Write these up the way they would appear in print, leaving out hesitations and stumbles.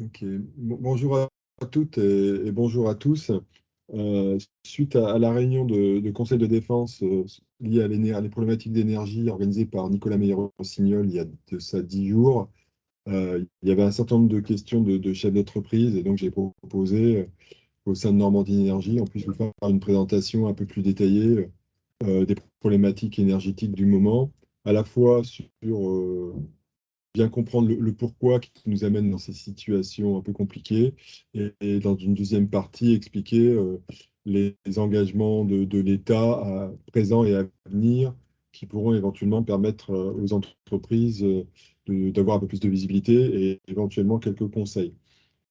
Ok. Bonjour à toutes et bonjour à tous. Suite à la réunion de conseil de défense liée à les problématiques d'énergie organisée par Nicolas Meyer-Rossignol il y a de ça 10 jours, il y avait un certain nombre de questions de chefs d'entreprise et donc j'ai proposé au sein de Normandie Énergie, on puisse vous faire une présentation un peu plus détaillée des problématiques énergétiques du moment, à la fois sur bien comprendre le pourquoi qui nous amène dans ces situations un peu compliquées et dans une deuxième partie, expliquer les engagements de l'État présent et à venir qui pourront éventuellement permettre aux entreprises d'avoir un peu plus de visibilité et éventuellement quelques conseils.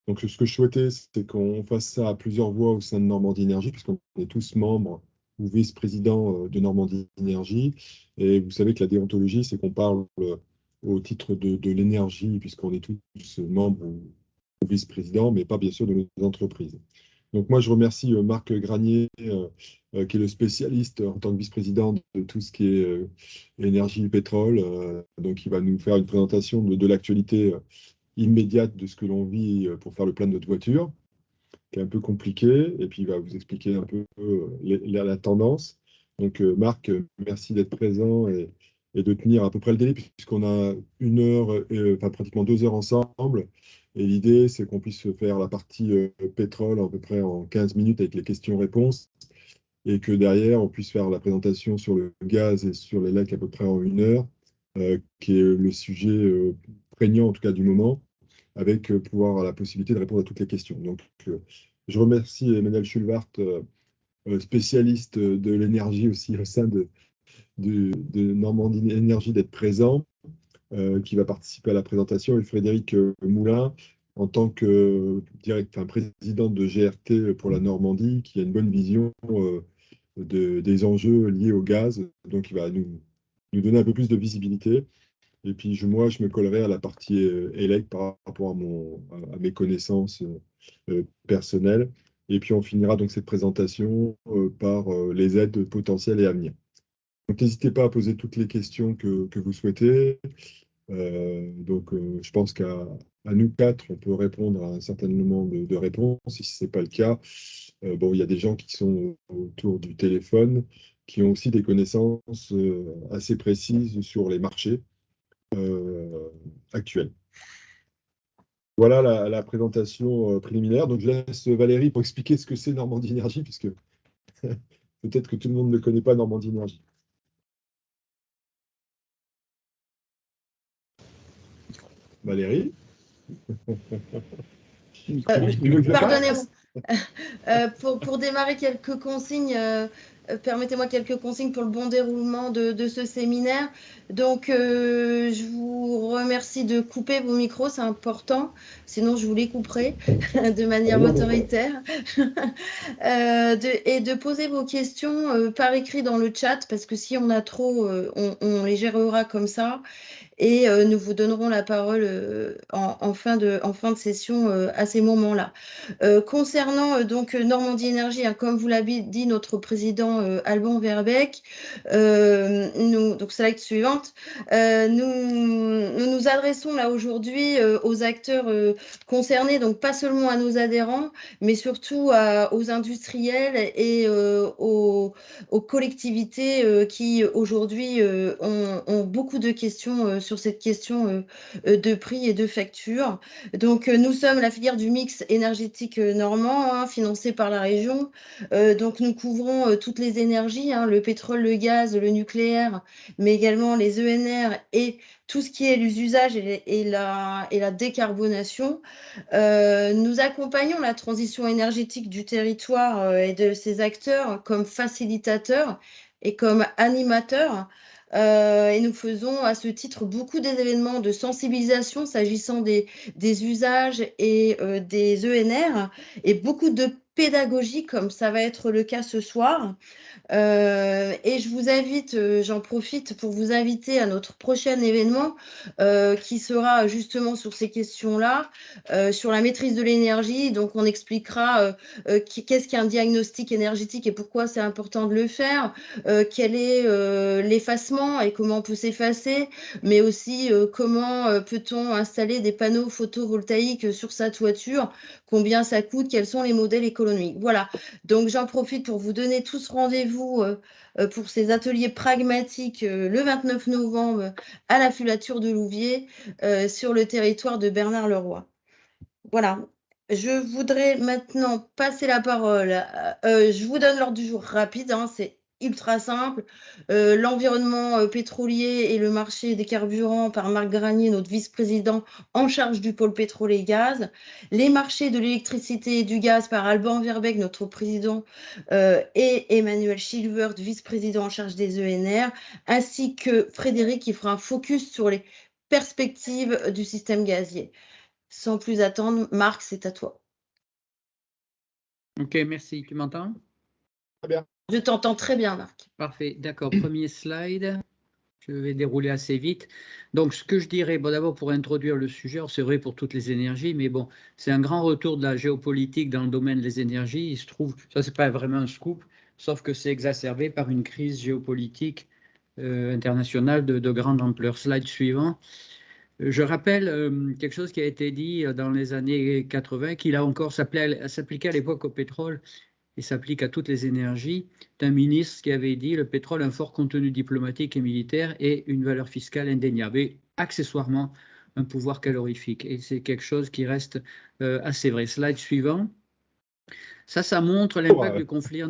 Donc, ce que je souhaitais, c'est qu'on fasse ça à plusieurs voix au sein de Normandie Énergie, puisqu'on est tous membres ou vice-présidents de Normandie Énergie. Et vous savez que la déontologie, c'est qu'on parle au titre de l'énergie, puisqu'on est tous membres ou vice-présidents, mais pas bien sûr de nos entreprises. Donc moi, je remercie Marc Granier, qui est le spécialiste en tant que vice-président de tout ce qui est énergie, pétrole. Donc il va nous faire une présentation de l'actualité immédiate de ce que l'on vit pour faire le plein de notre voiture, qui est un peu compliqué, et puis il va vous expliquer un peu la tendance. Donc Marc, merci d'être présent et de tenir à peu près le délai, puisqu'on a 1 heure, enfin pratiquement 2 heures ensemble. Et l'idée, c'est qu'on puisse faire la partie pétrole à peu près en 15 minutes avec les questions-réponses, et que derrière, on puisse faire la présentation sur le gaz et sur les lacs à peu près en 1 heure, qui est le sujet prégnant en tout cas du moment, avec pouvoir la possibilité de répondre à toutes les questions. Donc, je remercie Emmanuel Schulwart, spécialiste de l'énergie aussi au sein de Normandie Énergie, d'être présent, qui va participer à la présentation, et Frédéric Moulin, en tant que président de GRT pour la Normandie, qui a une bonne vision des enjeux liés au gaz. Donc, il va nous donner un peu plus de visibilité. Et puis moi, je me collerai à la partie élec par rapport à mes connaissances personnelles. Et puis on finira donc cette présentation par les aides potentielles et à venir. Donc n'hésitez pas à poser toutes les questions que vous souhaitez. Je pense qu'à nous quatre, on peut répondre à un certain nombre de réponses. Si ce n'est pas le cas, bon, il y a des gens qui sont autour du téléphone, qui ont aussi des connaissances assez précises sur les marchés actuelle. Voilà la présentation préliminaire. Donc, je laisse Valérie pour expliquer ce que c'est Normandie Énergie, puisque peut-être que tout le monde ne connaît pas Normandie Énergie. Valérie? Pardonnez-moi. Pour démarrer, quelques consignes. Permettez-moi quelques consignes pour le bon déroulement de ce séminaire. Donc, je vous remercie de couper vos micros, c'est important. Sinon, je vous les couperai de manière autoritaire. Et de poser vos questions par écrit dans le chat, parce que si on a trop, on les gérera comme ça. Et nous vous donnerons la parole en fin de session à ces moments-là. Concernant donc Normandie Énergie, hein, comme vous l'avez dit, notre président Alban Verbeek, donc slide suivante, nous adressons là aujourd'hui aux acteurs concernés, donc pas seulement à nos adhérents, mais surtout aux industriels et aux collectivités qui aujourd'hui ont beaucoup de questions sur cette question de prix et de facture. Donc, nous sommes la filière du mix énergétique normand, hein, financée par la région. Donc, nous couvrons toutes les énergies, hein, le pétrole, le gaz, le nucléaire, mais également les ENR et tout ce qui est les usages et la décarbonation. Nous accompagnons la transition énergétique du territoire et de ses acteurs comme facilitateurs et comme animateurs. Et nous faisons à ce titre beaucoup d'événements de sensibilisation s'agissant des usages et des ENR et beaucoup de pédagogique, comme ça va être le cas ce soir. Et je vous invite, j'en profite pour vous inviter à notre prochain événement qui sera justement sur ces questions-là, sur la maîtrise de l'énergie. Donc, on expliquera qu'est-ce qu'un diagnostic énergétique et pourquoi c'est important de le faire, quel est l'effacement et comment on peut s'effacer, mais aussi comment peut-on installer des panneaux photovoltaïques sur sa toiture, combien ça coûte, quels sont les modèles économiques. Voilà. Donc, j'en profite pour vous donner tous rendez-vous pour ces ateliers pragmatiques le 29 novembre à la Filature de Louviers sur le territoire de Bernard-Leroy. Voilà. Je voudrais maintenant passer la parole. Je vous donne l'ordre du jour rapide, hein, c'est ultra simple. L'environnement pétrolier et le marché des carburants par Marc Granier, notre vice-président en charge du pôle pétrole et gaz. Les marchés de l'électricité et du gaz par Alban Verbeek, notre président, et Emmanuel Schilvert, vice-président en charge des ENR, ainsi que Frédéric qui fera un focus sur les perspectives du système gazier. Sans plus attendre, Marc, c'est à toi. Ok, merci. Tu m'entends? Très bien. Je t'entends très bien, Marc. Parfait, d'accord. Premier slide. Je vais dérouler assez vite. Donc, ce que je dirais, bon, d'abord pour introduire le sujet, c'est vrai pour toutes les énergies, mais bon, c'est un grand retour de la géopolitique dans le domaine des énergies. Il se trouve, ça, c'est pas vraiment un scoop, sauf que c'est exacerbé par une crise géopolitique internationale de grande ampleur. Slide suivant. Je rappelle quelque chose qui a été dit dans les années 80, qui là encore s'appliquait à l'époque au pétrole et s'applique à toutes les énergies, d'un ministre qui avait dit le pétrole a un fort contenu diplomatique et militaire et une valeur fiscale indéniable, et accessoirement un pouvoir calorifique. Et c'est quelque chose qui reste assez vrai. Slide suivant. Ça montre l'impact du conflit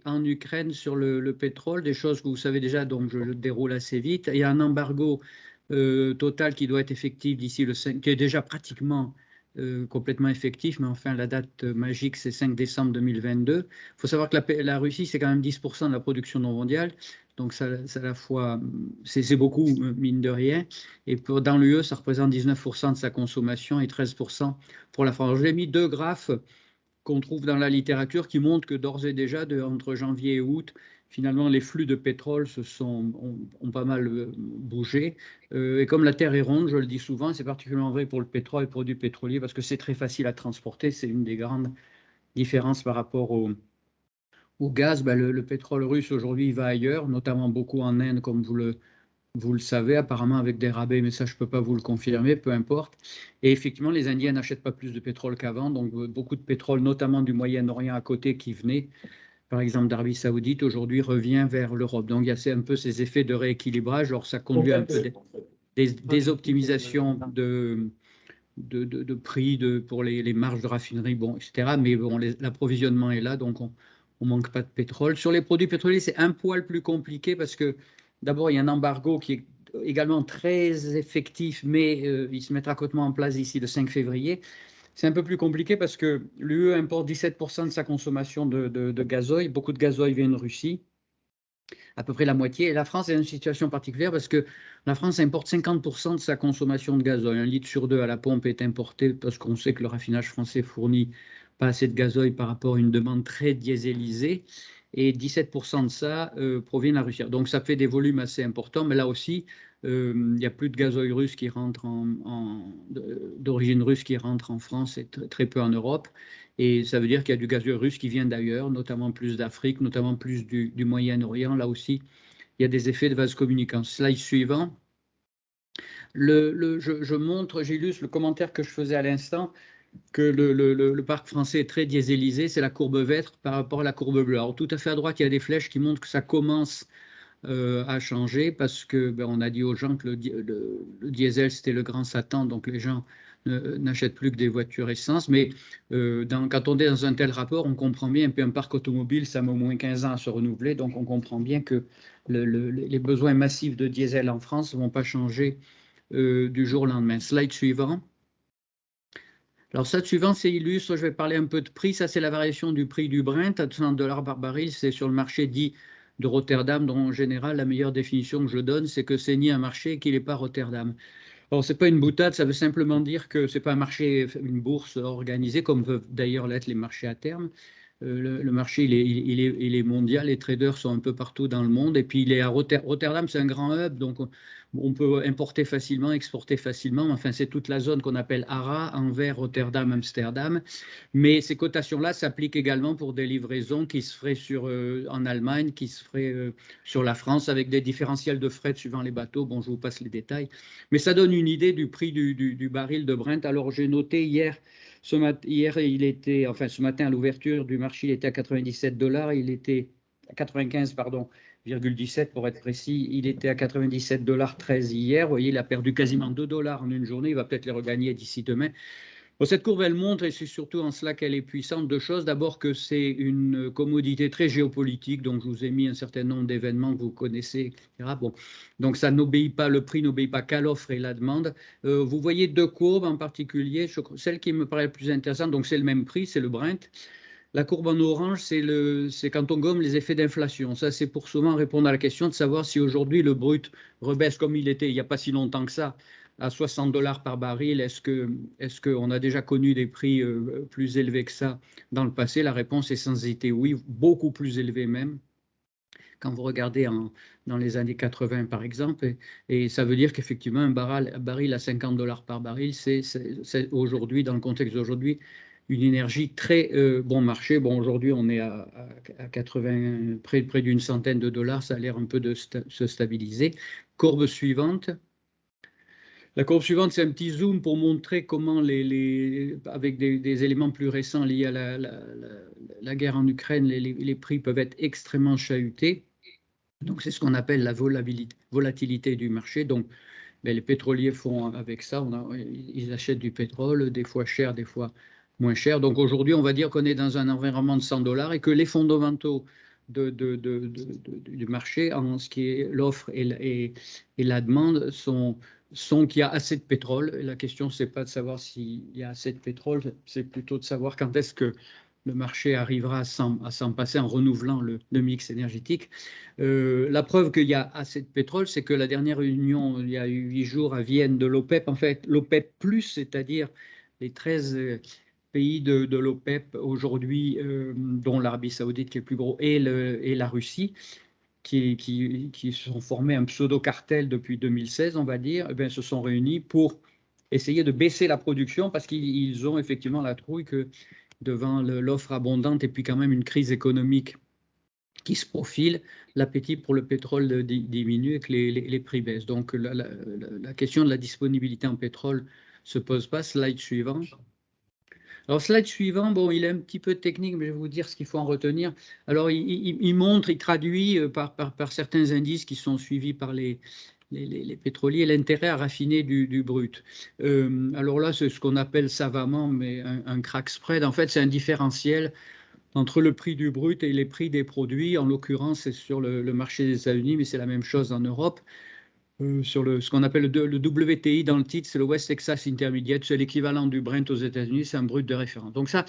en Ukraine sur le pétrole, des choses que vous savez déjà, donc je le déroule assez vite. Il y a un embargo total qui doit être effectif d'ici le 5, qui est déjà pratiquement complètement effectif, mais enfin la date magique c'est 5 décembre 2022. Il faut savoir que la Russie c'est quand même 10% de la production non mondiale, donc ça à la fois c'est beaucoup mine de rien, et dans l'UE ça représente 19% de sa consommation et 13% pour la France. J'ai mis deux graphes qu'on trouve dans la littérature qui montrent que d'ores et déjà, entre janvier et août, finalement, les flux de pétrole ont pas mal bougé. Et comme la Terre est ronde, je le dis souvent, c'est particulièrement vrai pour le pétrole et les produits pétroliers parce que c'est très facile à transporter. C'est une des grandes différences par rapport au gaz. Ben, le pétrole russe, aujourd'hui, il va ailleurs, notamment beaucoup en Inde, comme vous le savez, apparemment avec des rabais, mais ça, je ne peux pas vous le confirmer, peu importe. Et effectivement, les Indiens n'achètent pas plus de pétrole qu'avant, donc beaucoup de pétrole, notamment du Moyen-Orient à côté, qui venait, par exemple d'Arabie Saoudite, aujourd'hui revient vers l'Europe. Donc il y a un peu ces effets de rééquilibrage. Alors ça conduit à un peu des optimisations de prix pour les marges de raffinerie, bon, etc. Mais bon, l'approvisionnement est là, donc on ne manque pas de pétrole. Sur les produits pétroliers, c'est un poil plus compliqué parce que d'abord, il y a un embargo qui est également très effectif, mais il se mettra complètement en place d'ici le 5 février. C'est un peu plus compliqué parce que l'UE importe 17% de sa consommation de gazoil. Beaucoup de gazoil vient de Russie, à peu près la moitié. Et la France est dans une situation particulière parce que la France importe 50% de sa consommation de gazoil. Un litre sur deux à la pompe est importé parce qu'on sait que le raffinage français fournit pas assez de gazoil par rapport à une demande très dieselisée. Et 17% de ça provient de la Russie. Donc ça fait des volumes assez importants, mais là aussi, il n'y a plus de gazoil russe qui rentre d'origine russe qui rentre en France et très peu en Europe. Et ça veut dire qu'il y a du gazoil russe qui vient d'ailleurs, notamment plus d'Afrique, notamment plus du Moyen-Orient. Là aussi, il y a des effets de vase communicant. Slide suivant. Je montre, j'illustre le commentaire que je faisais à l'instant, que le parc français est très dieselisé. C'est la courbe verte par rapport à la courbe bleue. Alors, tout à fait à droite, il y a des flèches qui montrent que ça commence à changer parce que on a dit aux gens que le diesel c'était le grand Satan, donc les gens n'achètent plus que des voitures essence. Mais quand on est dans un tel rapport, on comprend bien, un parc automobile, ça met au moins 15 ans à se renouveler, donc on comprend bien que les besoins massifs de diesel en France ne vont pas changer du jour au lendemain. Slide suivant. Alors, ça, suivant, c'est illustre. Je vais parler un peu de prix. Ça, c'est la variation du prix du Brent à 200 dollars par baril. C'est sur le marché dit de Rotterdam, dont en général, la meilleure définition que je donne, c'est que c'est ni un marché qu'il n'est pas Rotterdam. Alors, ce n'est pas une boutade, ça veut simplement dire que ce n'est pas un marché, une bourse organisée, comme peuvent d'ailleurs l'être les marchés à terme, le marché, il est mondial, les traders sont un peu partout dans le monde. Et puis, il est à Rotterdam, c'est un grand hub, donc on peut importer facilement, exporter facilement. Enfin, c'est toute la zone qu'on appelle ARA, Anvers, Rotterdam, Amsterdam. Mais ces cotations-là s'appliquent également pour des livraisons qui se feraient en Allemagne, qui se feraient sur la France, avec des différentiels de fret suivant les bateaux. Bon, je vous passe les détails. Mais ça donne une idée du prix du baril de Brent. Alors, j'ai noté hier, ce matin à l'ouverture du marché, il était à 97 $. Il était à 95, pardon, 17 pour être précis. Il était à 97,13 $ hier. Vous voyez, il a perdu quasiment 2 $ en une journée. Il va peut-être les regagner d'ici demain. Bon, cette courbe, elle montre, et c'est surtout en cela qu'elle est puissante, deux choses. D'abord que c'est une commodité très géopolitique, donc je vous ai mis un certain nombre d'événements que vous connaissez, etc. Bon, donc ça n'obéit pas, le prix n'obéit pas qu'à l'offre et la demande. Vous voyez deux courbes en particulier, celle qui me paraît la plus intéressante, donc c'est le même prix, c'est le Brent. La courbe en orange, c'est quand on gomme les effets d'inflation. Ça, c'est pour souvent répondre à la question de savoir si aujourd'hui le brut rebaisse comme il était il n'y a pas si longtemps que ça, à 60 $ par baril. Est-ce qu'on a déjà connu des prix plus élevés que ça dans le passé? La réponse est sans hésiter oui, beaucoup plus élevés même. Quand vous regardez dans les années 80, par exemple, et ça veut dire qu'effectivement, un baril à 50 $ par baril, c'est aujourd'hui, dans le contexte d'aujourd'hui, une énergie très bon marché. Bon, aujourd'hui, on est à 80, près d'une centaine de dollars, ça a l'air un peu de se stabiliser. Courbe suivante. La courbe suivante, c'est un petit zoom pour montrer comment, avec des éléments plus récents liés à la guerre en Ukraine, les prix peuvent être extrêmement chahutés. Donc, c'est ce qu'on appelle la volatilité du marché. Donc, les pétroliers font avec ça. Ils achètent du pétrole, des fois cher, des fois moins cher. Donc, aujourd'hui, on va dire qu'on est dans un environnement de 100 $ et que les fondamentaux du marché, en ce qui est l'offre et la demande, sont qu'il y a assez de pétrole. Et la question, ce n'est pas de savoir s'il y a assez de pétrole, c'est plutôt de savoir quand est-ce que le marché arrivera à s'en passer en renouvelant le mix énergétique. La preuve qu'il y a assez de pétrole, c'est que la dernière réunion, il y a eu 8 jours à Vienne de l'OPEP, en fait, l'OPEP+, c'est-à-dire les 13 pays de l'OPEP aujourd'hui, dont l'Arabie Saoudite qui est le plus gros, et la Russie, qui se sont formés un pseudo-cartel depuis 2016, on va dire, se sont réunis pour essayer de baisser la production parce qu'ils ont effectivement la trouille que devant l'offre abondante et puis quand même une crise économique qui se profile, l'appétit pour le pétrole diminue et que les prix baissent. Donc la question de la disponibilité en pétrole se pose pas. Slide suivant. Alors, slide suivant, bon, il est un petit peu technique, mais je vais vous dire ce qu'il faut en retenir. Alors, il montre, il traduit par certains indices qui sont suivis par les pétroliers, l'intérêt à raffiner du brut. Alors là, c'est ce qu'on appelle savamment mais un crack spread. En fait, c'est un différentiel entre le prix du brut et les prix des produits. En l'occurrence, c'est sur le marché des États-Unis, mais c'est la même chose en Europe. Sur ce qu'on appelle le WTI dans le titre, c'est le West Texas Intermediate, c'est l'équivalent du Brent aux États-Unis, c'est un brut de référence. Donc ça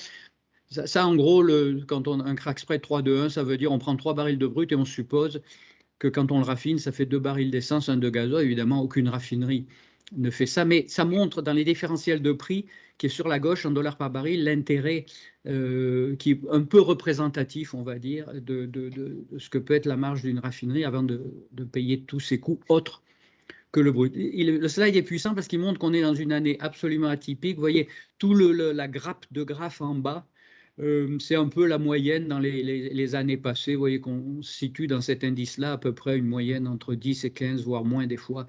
en gros, quand on a un crack spread 3-2-1, ça veut dire on prend 3 barils de brut et on suppose que quand on le raffine, ça fait 2 barils d'essence, 1 de gasoil. Évidemment, aucune raffinerie ne fait ça, mais ça montre dans les différentiels de prix qui est sur la gauche en dollars par baril, l'intérêt qui est un peu représentatif, on va dire, de ce que peut être la marge d'une raffinerie avant de payer tous ses coûts autres que le brut. Le slide est puissant parce qu'il montre qu'on est dans une année absolument atypique. Vous voyez, tout la grappe de graphes en bas, c'est un peu la moyenne dans les années passées. Vous voyez qu'on se situe dans cet indice-là à peu près une moyenne entre 10 et 15, voire moins des fois,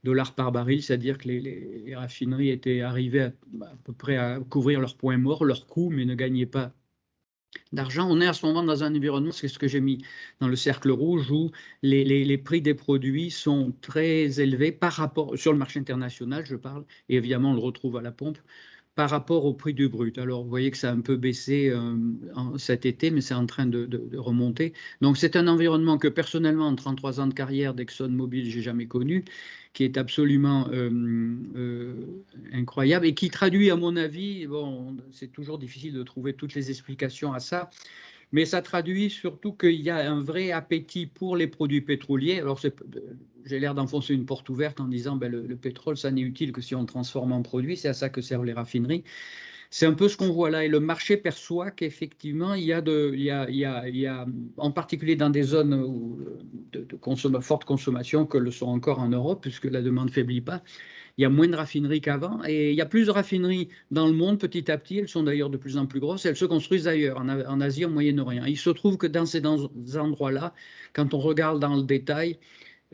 dollars par baril, c'est-à-dire que les raffineries étaient arrivées à peu près à couvrir leurs points morts, leurs coûts, mais ne gagnaient pas d'argent. On est à ce moment dans un environnement, c'est ce que j'ai mis dans le cercle rouge, où les prix des produits sont très élevés par rapport, sur le marché international, je parle, et évidemment on le retrouve à la pompe, par rapport au prix du brut. Alors, vous voyez que ça a un peu baissé cet été, mais c'est en train de remonter. Donc, c'est un environnement que, personnellement, en 33 ans de carrière d'ExxonMobil, je n'ai jamais connu, qui est absolument incroyable et qui traduit, à mon avis, bon, c'est toujours difficile de trouver toutes les explications à ça, mais ça traduit surtout qu'il y a un vrai appétit pour les produits pétroliers. Alors, j'ai l'air d'enfoncer une porte ouverte en disant ben, le pétrole, ça n'est utile que si on le transforme en produit, c'est à ça que servent les raffineries. C'est un peu ce qu'on voit là. Et le marché perçoit qu'effectivement, il y a, en particulier dans des zones de forte consommation que le sont encore en Europe, puisque la demande ne faiblit pas, il y a moins de raffineries qu'avant. Et il y a plus de raffineries dans le monde petit à petit. Elles sont d'ailleurs de plus en plus grosses. Elles se construisent ailleurs, en Asie, au Moyen-Orient. Il se trouve que dans ces endroits-là, quand on regarde dans le détail,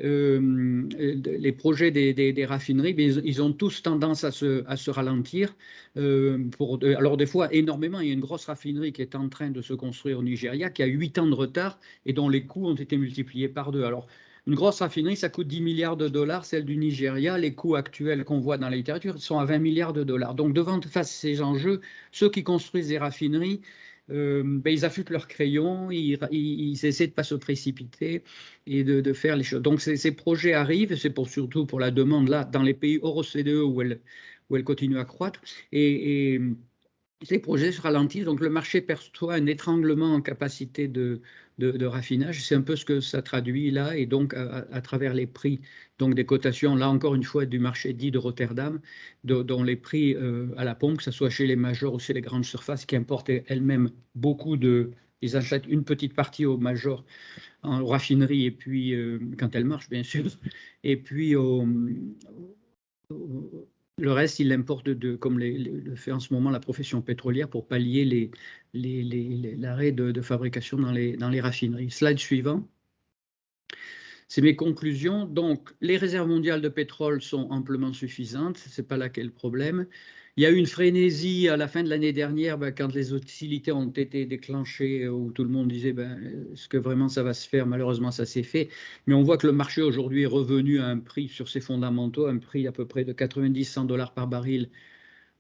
les projets des raffineries, ils ont tous tendance à se ralentir. Alors des fois, énormément. Il y a une grosse raffinerie qui est en train de se construire au Nigeria, qui a 8 ans de retard et dont les coûts ont été multipliés par 2. Alors, une grosse raffinerie, ça coûte 10 milliards de dollars, celle du Nigeria. Les coûts actuels qu'on voit dans la littérature sont à 20 milliards de dollars. Donc, face à ces enjeux, ceux qui construisent des raffineries, ils affûtent leurs crayons, ils essaient de ne pas se précipiter et de faire les choses. Donc ces projets arrivent, c'est surtout pour la demande là, dans les pays hors OCDE où elle continue à croître. Et ces projets se ralentissent, donc le marché perçoit un étranglement en capacité de raffinage. C'est un peu ce que ça traduit là, et donc à travers les prix, donc des cotations, là encore une fois, du marché dit de Rotterdam, dont les prix à la pompe, que ce soit chez les majors ou chez les grandes surfaces, qui importent elles-mêmes beaucoup ils achètent une petite partie aux majors en raffinerie, et puis quand elles marchent, bien sûr, et puis le reste, il l'importe comme le fait en ce moment la profession pétrolière pour pallier l'arrêt de fabrication dans les raffineries. Slide suivant. C'est mes conclusions. Donc, les réserves mondiales de pétrole sont amplement suffisantes. Ce n'est pas là qu'est le problème. Il y a eu une frénésie à la fin de l'année dernière, quand les hostilités ont été déclenchées, où tout le monde disait est-ce que vraiment ça va se faire? Malheureusement, ça s'est fait. Mais on voit que le marché aujourd'hui est revenu à un prix sur ses fondamentaux, un prix à peu près de 90-100 dollars par baril.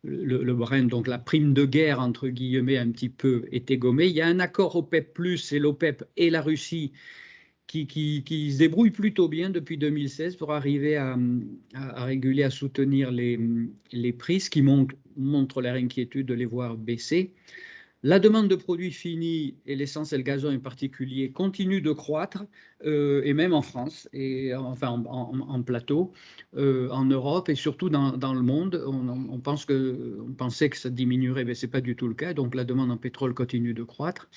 Le Brent, donc la prime de guerre, entre guillemets, un petit peu est égommée. Il y a un accord OPEP+, et l'OPEP et la Russie qui se débrouille plutôt bien depuis 2016 pour arriver à réguler, à soutenir les prix, ce qui montre leur inquiétude de les voir baisser. La demande de produits finis, et l'essence et le gazon en particulier, continue de croître, et même en France, et enfin en plateau, en Europe et surtout dans le monde. On pensait que ça diminuerait, mais ce n'est pas du tout le cas. Donc la demande en pétrole continue de croître.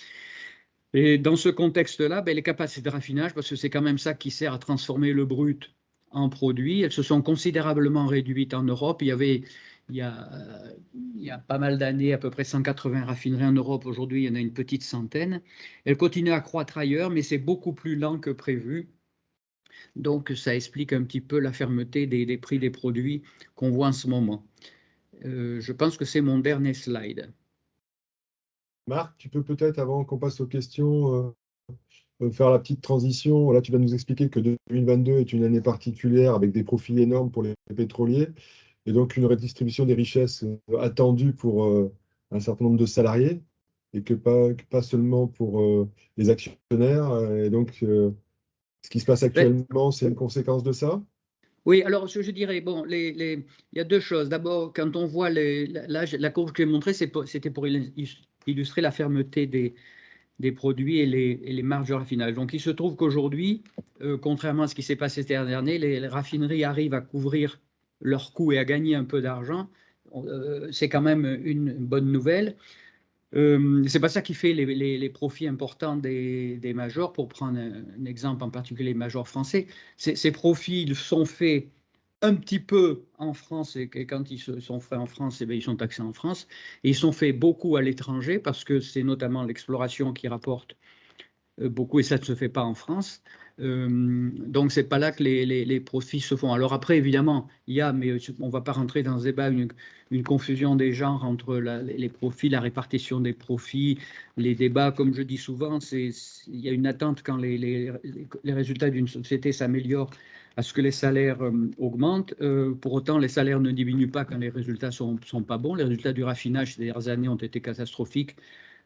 Et dans ce contexte-là, les capacités de raffinage, parce que c'est quand même ça qui sert à transformer le brut en produit, elles se sont considérablement réduites en Europe. Il y a pas mal d'années, à peu près 180 raffineries en Europe. Aujourd'hui, il y en a une petite centaine. Elles continuent à croître ailleurs, mais c'est beaucoup plus lent que prévu. Donc, ça explique un petit peu la fermeté des prix des produits qu'on voit en ce moment. Je pense que c'est mon dernier slide. Marc, tu peux peut-être, avant qu'on passe aux questions, faire la petite transition. Là, tu vas nous expliquer que 2022 est une année particulière avec des profits énormes pour les pétroliers et donc une redistribution des richesses attendue pour un certain nombre de salariés et que pas seulement pour les actionnaire. Et donc, ce qui se passe actuellement, c'est une conséquence de ça? Oui, alors je dirais, bon, il y a deux choses. D'abord, quand on voit la courbe que j'ai montrée, c'était pour illustrer la fermeté des produits et les marges de raffinage. Donc, il se trouve qu'aujourd'hui, contrairement à ce qui s'est passé cette dernière année, les raffineries arrivent à couvrir leurs coûts et à gagner un peu d'argent. C'est quand même une bonne nouvelle. C'est pas ça qui fait les profits importants des majors. Pour prendre un exemple en particulier, les majors français, ces profits ils sont faits un petit peu en France, et quand ils sont faits en France, ils sont taxés en France, et ils sont faits beaucoup à l'étranger parce que c'est notamment l'exploration qui rapporte beaucoup, et ça ne se fait pas en France. Donc, ce n'est pas là que les profits se font. Alors après, évidemment, il y a, mais on ne va pas rentrer dans ce débat, une confusion des genres entre les profits, la répartition des profits, les débats. Comme je dis souvent, il y a une attente quand les résultats d'une société s'améliorent à ce que les salaires augmentent. Pour autant, les salaires ne diminuent pas quand les résultats ne sont pas bons. Les résultats du raffinage ces dernières années ont été catastrophiques.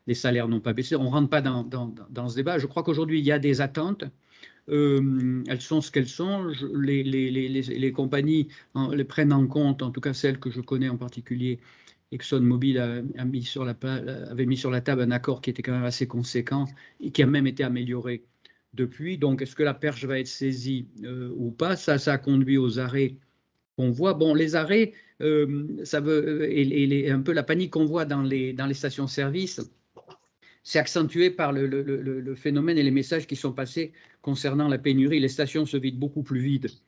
Les salaires n'ont pas baissé. On ne rentre pas dans ce débat. Je crois qu'aujourd'hui, il y a des attentes. Elles sont ce qu'elles sont. Les compagnies les prennent en compte, en tout cas celles que je connais en particulier. ExxonMobil avait mis sur la table un accord qui était quand même assez conséquent et qui a même été amélioré depuis. Donc, est-ce que la perche va être saisie ou pas? Ça a conduit aux arrêts qu'on voit. Bon, les arrêts, et un peu la panique qu'on voit dans les stations-service, c'est accentué par le phénomène et les messages qui sont passés concernant la pénurie. Les stations se vident beaucoup plus vite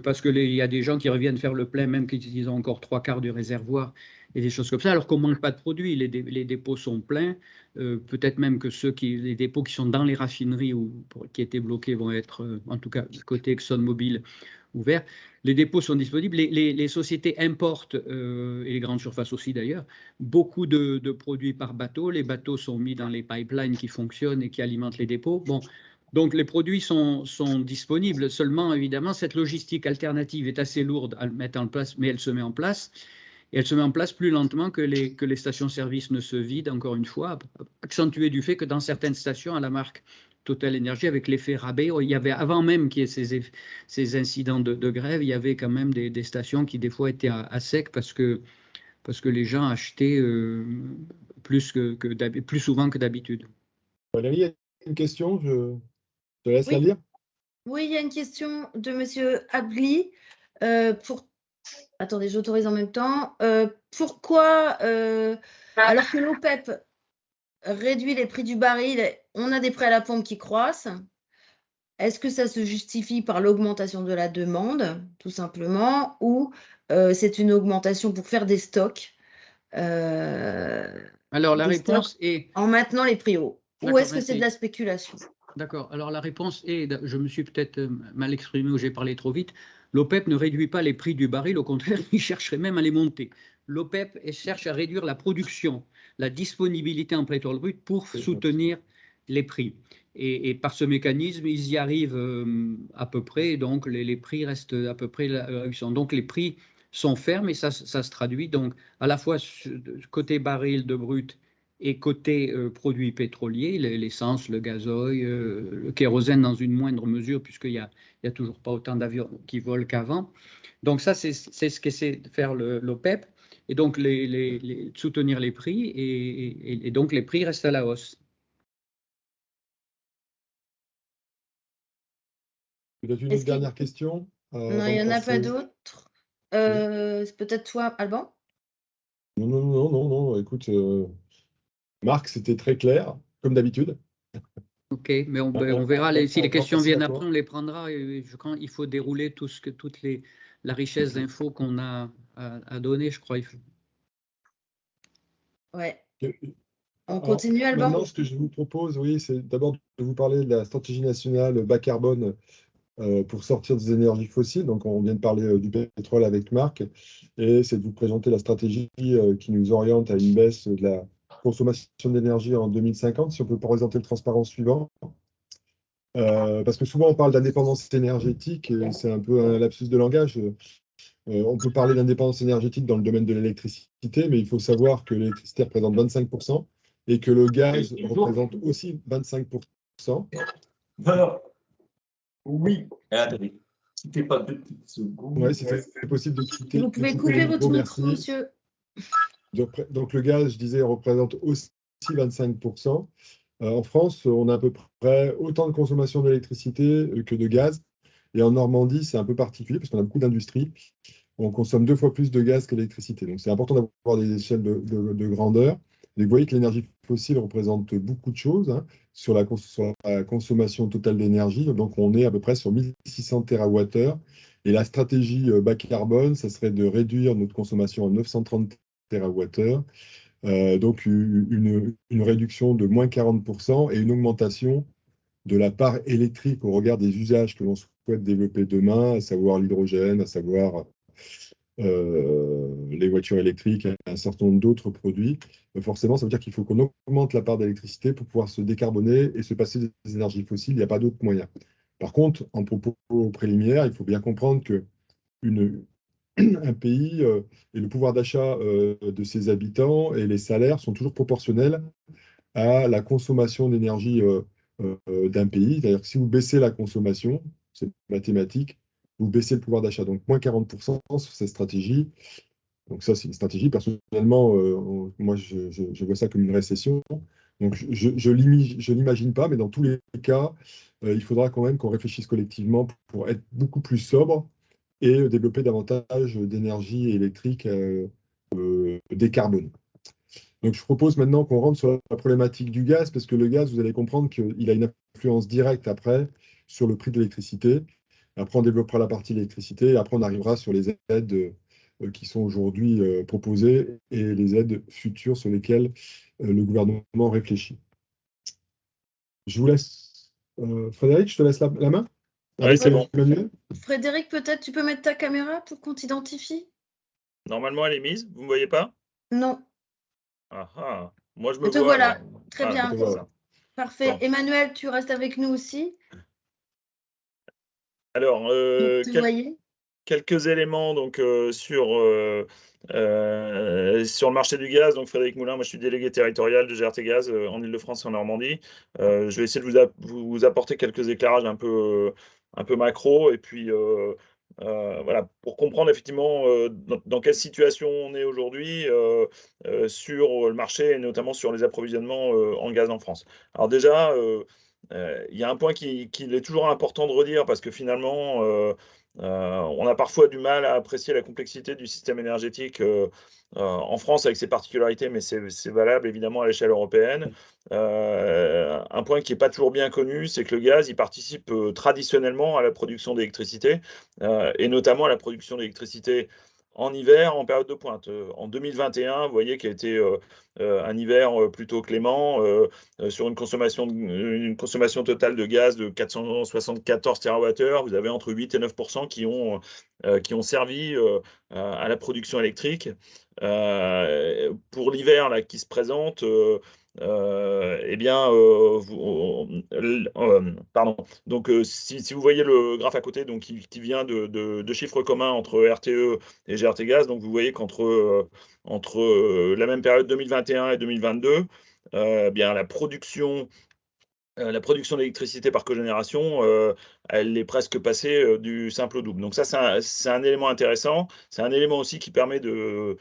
parce qu'il y a des gens qui reviennent faire le plein, même qu'ils ont encore 3/4 du réservoir et des choses comme ça, alors qu'on ne manque pas de produits. Les dépôts sont pleins. Peut-être même que les dépôts qui sont dans les raffineries ou qui étaient bloqués vont être, en tout cas côté ExxonMobil, ouverts. Les dépôts sont disponibles. Les sociétés importent, et les grandes surfaces aussi d'ailleurs, beaucoup de produits par bateau. Les bateaux sont mis dans les pipelines qui fonctionnent et qui alimentent les dépôts. Bon, donc les produits sont disponibles. Seulement, évidemment, cette logistique alternative est assez lourde à mettre en place, mais elle se met en place. Et elle se met en place plus lentement que les stations-service ne se vident, encore une fois, accentué du fait que dans certaines stations, à la marque Total Energy, avec l'effet rabais, il y avait, avant même qu'il y ait ces incidents de grève, il y avait quand même des stations qui, des fois, étaient à sec parce que les gens achetaient plus souvent que d'habitude. Valérie, il y a une question, je te laisse la lire. Oui, il y a une question de Monsieur Abli. Attendez, j'autorise en même temps. Pourquoi, alors que l'OPEP réduit les prix du baril, on a des prix à la pompe qui croissent? Est-ce que ça se justifie par l'augmentation de la demande, tout simplement, ou c'est une augmentation pour faire des stocks, Alors, la des réponse stocks est… en maintenant les prix hauts? Ou D'accord, est-ce que c'est de merci. la spéculation? D'accord. Alors, la réponse est, je me suis peut-être mal exprimé ou j'ai parlé trop vite. L'OPEP ne réduit pas les prix du baril, au contraire, il chercherait même à les monter. L'OPEP cherche à réduire la production, la disponibilité en pétrole brut pour soutenir les prix. Et par ce mécanisme, ils y arrivent à peu près, donc les prix restent à peu près là où ils sont. Donc les prix sont fermes et ça se traduit donc à la fois côté baril de brut et côté produits pétroliers, l'essence, le gazoil, le kérosène dans une moindre mesure, puisqu'il n'y a toujours pas autant d'avions qui volent qu'avant. Donc ça, c'est ce qu'essaie de faire l'OPEP, et donc soutenir les prix, et donc les prix restent à la hausse. Peut-être une dernière question Non, il n'y en a pas d'autres. C'est peut-être toi, Alban? Non. Écoute, Marc, c'était très clair, comme d'habitude. Ok, mais on verra. Si les questions viennent après, on les prendra. Et je crois qu'il faut dérouler la richesse d'infos qu'on a à donner, je crois. Ouais. On continue, Alban? Maintenant, ce que je vous propose, oui, c'est d'abord de vous parler de la stratégie nationale bas carbone pour sortir des énergies fossiles. Donc, on vient de parler du pétrole avec Marc, et c'est de vous présenter la stratégie qui nous oriente à une baisse de la consommation d'énergie en 2050. Si on peut présenter le transparent suivant. Parce que souvent, on parle d'indépendance énergétique, et c'est un peu un lapsus de langage. On peut parler d'indépendance énergétique dans le domaine de l'électricité, mais il faut savoir que l'électricité représente 25% et que le gaz représente aussi 25%. Alors, oui, Adrien, quittez pas 2 petites secondes. Oui, si c'est possible de quitter. Vous pouvez couper votre micro, monsieur. Donc, le gaz, je disais, représente aussi 25%. En France, on a à peu près autant de consommation d'électricité que de gaz. Et en Normandie, c'est un peu particulier parce qu'on a beaucoup d'industries. On consomme 2 fois plus de gaz que d'électricité. Donc, c'est important d'avoir des échelles de grandeur. Et vous voyez que l'énergie fossile représente beaucoup de choses sur la consommation totale d'énergie. Donc, on est à peu près sur 1600 TWh. Et la stratégie bas carbone, ça serait de réduire notre consommation à 930 TWh. Donc, une réduction de moins 40% et une augmentation de la part électrique au regard des usages que l'on souhaite développer demain, à savoir l'hydrogène, à savoir les voitures électriques, un certain nombre d'autres produits. Forcément, ça veut dire qu'il faut qu'on augmente la part d'électricité pour pouvoir se décarboner et se passer des énergies fossiles. Il n'y a pas d'autre moyen. Par contre, en propos préliminaire, il faut bien comprendre que un pays et le pouvoir d'achat de ses habitants et les salaires sont toujours proportionnels à la consommation d'énergie d'un pays. C'est-à-dire que si vous baissez la consommation, c'est mathématique, vous baissez le pouvoir d'achat. Donc, moins 40% sur cette stratégie. Donc, ça, c'est une stratégie. Personnellement, moi, je vois ça comme une récession. Donc, je l'imagine pas, mais dans tous les cas, il faudra quand même qu'on réfléchisse collectivement pour être beaucoup plus sobre et développer davantage d'énergie électrique décarbonée. Donc, je propose maintenant qu'on rentre sur la problématique du gaz, parce que le gaz, vous allez comprendre qu'il a une influence directe après sur le prix de l'électricité. Après, on développera la partie électricité, et après, on arrivera sur les aides qui sont aujourd'hui proposées et les aides futures sur lesquelles le gouvernement réfléchit. Je vous laisse. Frédéric, je te laisse la main Oui, c'est bon. Emmanuel. Frédéric, peut-être tu peux mettre ta caméra pour qu'on t'identifie? Normalement, elle est mise. Vous ne me voyez pas? Non. Ah, ah. Moi, je me Te vois. voilà. Alors. Très Voilà, bien. c'est ça. Parfait. Bon. Emmanuel, tu restes avec nous aussi? Alors, Te voyez? quelques éléments donc, sur le marché du gaz. Donc, Frédéric Moulin, moi je suis délégué territorial de GRT Gaz en Ile-de-France et en Normandie. Je vais essayer de vous apporter quelques éclairages un peu macro. Et puis, voilà, pour comprendre effectivement dans quelle situation on est aujourd'hui sur le marché et notamment sur les approvisionnements en gaz en France. Alors, déjà, il y a un point qu'il est toujours important de redire parce que finalement, on a parfois du mal à apprécier la complexité du système énergétique en France avec ses particularités, mais c'est valable évidemment à l'échelle européenne. Un point qui n'est pas toujours bien connu, c'est que le gaz, il participe traditionnellement à la production d'électricité et notamment à la production d'électricité en hiver, en période de pointe. En 2021, vous voyez qu'il a été un hiver plutôt clément, sur une consommation totale de gaz de 474 TWh. Vous avez entre 8 et 9% qui ont servi à la production électrique. Pour l'hiver là, qui se présente, eh bien, pardon. Donc, si vous voyez le graphe à côté, donc, qui vient de chiffres communs entre RTE et GRT Gaz, donc vous voyez qu'entre la même période 2021 et 2022, bien, la production d'électricité par cogénération, elle est presque passée du simple au double. Donc ça, c'est un élément intéressant. C'est un élément aussi qui permet de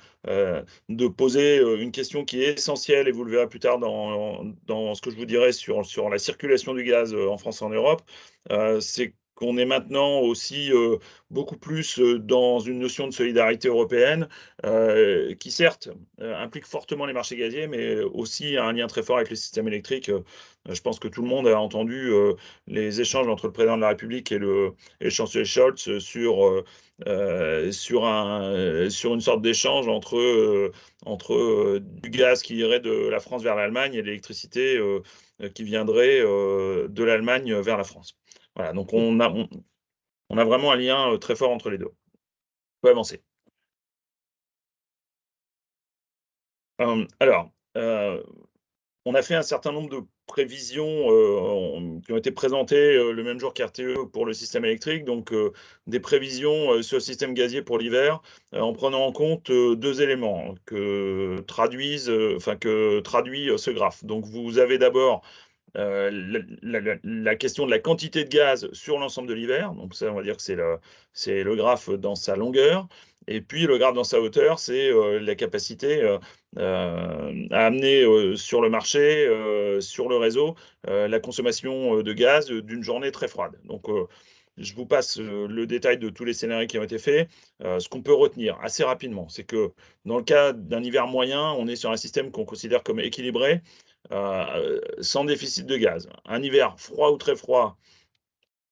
poser une question qui est essentielle, et vous le verrez plus tard dans ce que je vous dirai sur la circulation du gaz en France et en Europe. C'est qu'on est maintenant aussi beaucoup plus dans une notion de solidarité européenne qui certes implique fortement les marchés gaziers, mais aussi a un lien très fort avec le système électrique. Je pense que tout le monde a entendu les échanges entre le président de la République et le chancelier Scholz sur une sorte d'échange entre du gaz qui irait de la France vers l'Allemagne et l'électricité qui viendrait de l'Allemagne vers la France. Voilà, donc on a vraiment un lien très fort entre les deux. On peut avancer. Alors, on a fait un certain nombre de prévisions qui ont été présentées le même jour qu'RTE pour le système électrique, donc des prévisions sur le système gazier pour l'hiver, en prenant en compte deux éléments que traduit ce graphe. Donc vous avez d'abord la question de la quantité de gaz sur l'ensemble de l'hiver. Donc ça, on va dire que c'est le graphe dans sa longueur. Et puis le graphe dans sa hauteur, c'est la capacité à amener sur le marché, sur le réseau, la consommation de gaz d'une journée très froide. Donc je vous passe le détail de tous les scénarios qui ont été faits. Ce qu'on peut retenir assez rapidement, c'est que dans le cas d'un hiver moyen, on est sur un système qu'on considère comme équilibré, sans déficit de gaz. Un hiver froid ou très froid,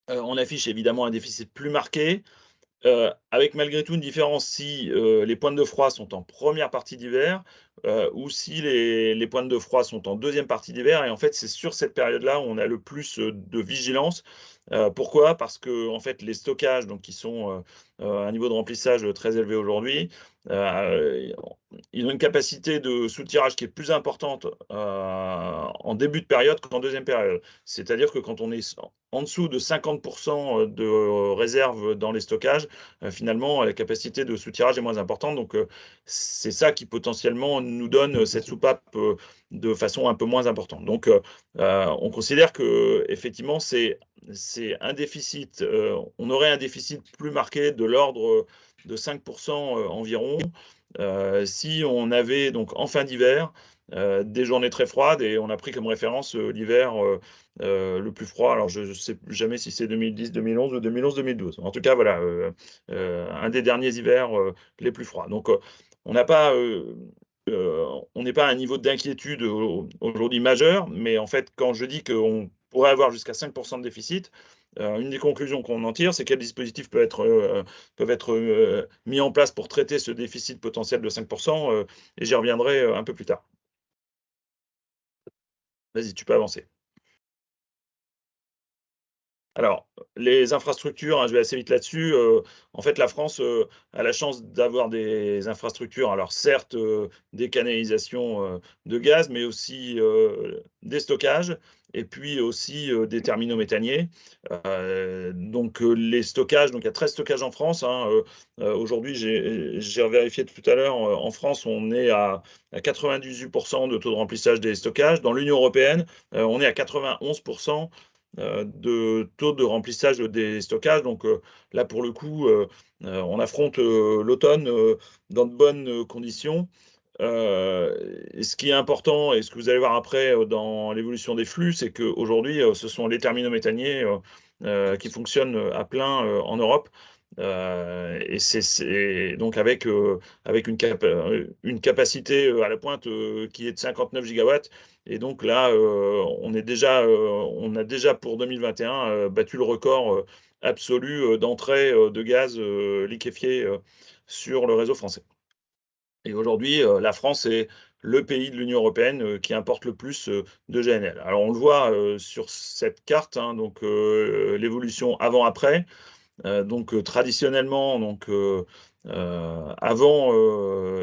on affiche évidemment un déficit plus marqué, avec malgré tout une différence si les pointes de froid sont en première partie d'hiver ou si les pointes de froid sont en deuxième partie d'hiver. Et en fait, c'est sur cette période-là où on a le plus de vigilance. Pourquoi? Parce que en fait, les stockages, donc, qui sont à un niveau de remplissage très élevé aujourd'hui, ils ont une capacité de soutirage qui est plus importante en début de période qu'en deuxième période. C'est-à-dire que quand on est en dessous de 50% de réserve dans les stockages, finalement, la capacité de soutirage est moins importante. Donc, c'est ça qui potentiellement nous donne cette soupape de façon un peu moins importante. Donc, on considère que effectivement, c'est un déficit. On aurait un déficit plus marqué de l'ordre de 5% environ si on avait donc en fin d'hiver des journées très froides, et on a pris comme référence l'hiver le plus froid. Alors je ne sais jamais si c'est 2010, 2011 ou 2011, 2012. En tout cas, voilà, un des derniers hivers les plus froids. Donc on n'a pas on n'est pas à un niveau d'inquiétude aujourd'hui majeur, mais en fait, quand je dis qu'on pourrait avoir jusqu'à 5% de déficit, une des conclusions qu'on en tire, c'est quels dispositifs peuvent être mis en place pour traiter ce déficit potentiel de 5%, et j'y reviendrai un peu plus tard. Vas-y, tu peux avancer. Alors, les infrastructures, je vais assez vite là-dessus. En fait, la France a la chance d'avoir des infrastructures, alors certes, des canalisations de gaz, mais aussi des stockages, et puis aussi des terminaux méthaniers. Donc, les stockages, donc il y a 13 stockages en France, hein. Aujourd'hui, j'ai vérifié tout à l'heure, en France, on est à 98% de taux de remplissage des stockages. Dans l'Union européenne, on est à 91% de taux de remplissage des stockages. Donc là, pour le coup, on affronte l'automne dans de bonnes conditions. Ce qui est important, et ce que vous allez voir après dans l'évolution des flux, c'est qu'aujourd'hui, ce sont les terminaux méthaniers qui fonctionnent à plein en Europe. Et c'est donc avec une capacité à la pointe qui est de 59 gigawatts. Et donc là, on a déjà pour 2021 battu le record absolu d'entrée de gaz liquéfié sur le réseau français. Et aujourd'hui, la France est le pays de l'Union européenne qui importe le plus de GNL. Alors on le voit sur cette carte, hein, donc l'évolution avant-après. Donc traditionnellement, avant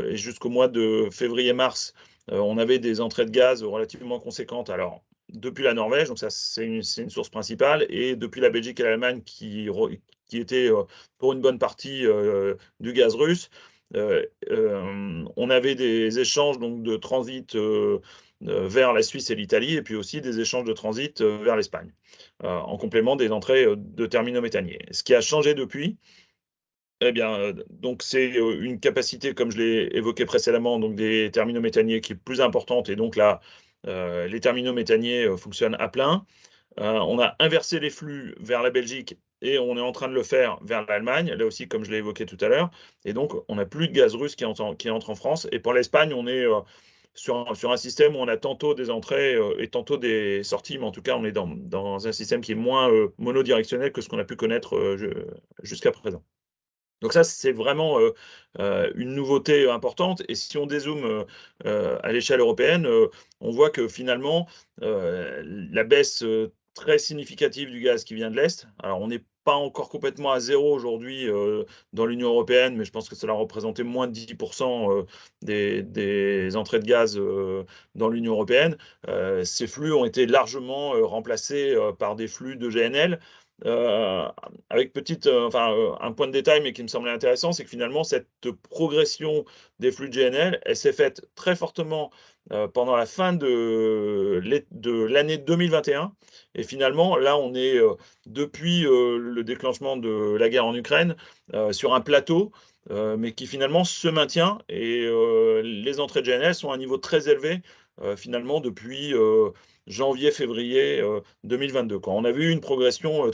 et jusqu'au mois de février-mars, on avait des entrées de gaz relativement conséquentes. Alors depuis la Norvège, donc ça c'est une source principale, et depuis la Belgique et l'Allemagne qui étaient pour une bonne partie du gaz russe. On avait des échanges donc de transit vers la Suisse et l'Italie, et puis aussi des échanges de transit vers l'Espagne, en complément des entrées de terminaux méthaniers. Ce qui a changé depuis, eh bien, donc c'est une capacité, comme je l'ai évoqué précédemment, donc des terminaux méthaniers qui est plus importante, et donc là, les terminaux méthaniers fonctionnent à plein. On a inversé les flux vers la Belgique, et on est en train de le faire vers l'Allemagne, là aussi, comme je l'ai évoqué tout à l'heure. Et donc, on n'a plus de gaz russe qui entre en France. Et pour l'Espagne, on est sur un système où on a tantôt des entrées et tantôt des sorties, mais en tout cas, on est dans un système qui est moins monodirectionnel que ce qu'on a pu connaître jusqu'à présent. Donc ça, c'est vraiment une nouveauté importante. Et si on dézoome à l'échelle européenne, on voit que finalement, la baisse très significative du gaz qui vient de l'Est, alors on n'est pas encore complètement à zéro aujourd'hui dans l'Union européenne, mais je pense que cela représentait moins de 10% des entrées de gaz dans l'Union européenne. Ces flux ont été largement remplacés par des flux de GNL. Avec un point de détail, mais qui me semblait intéressant, c'est que finalement, cette progression des flux de GNL, elle s'est faite très fortement pendant la fin de l'année 2021. Et finalement, là, on est, depuis le déclenchement de la guerre en Ukraine, sur un plateau, mais qui finalement se maintient. Et les entrées de GNL sont à un niveau très élevé, finalement, depuis janvier-février 2022. Quand on a vu une progression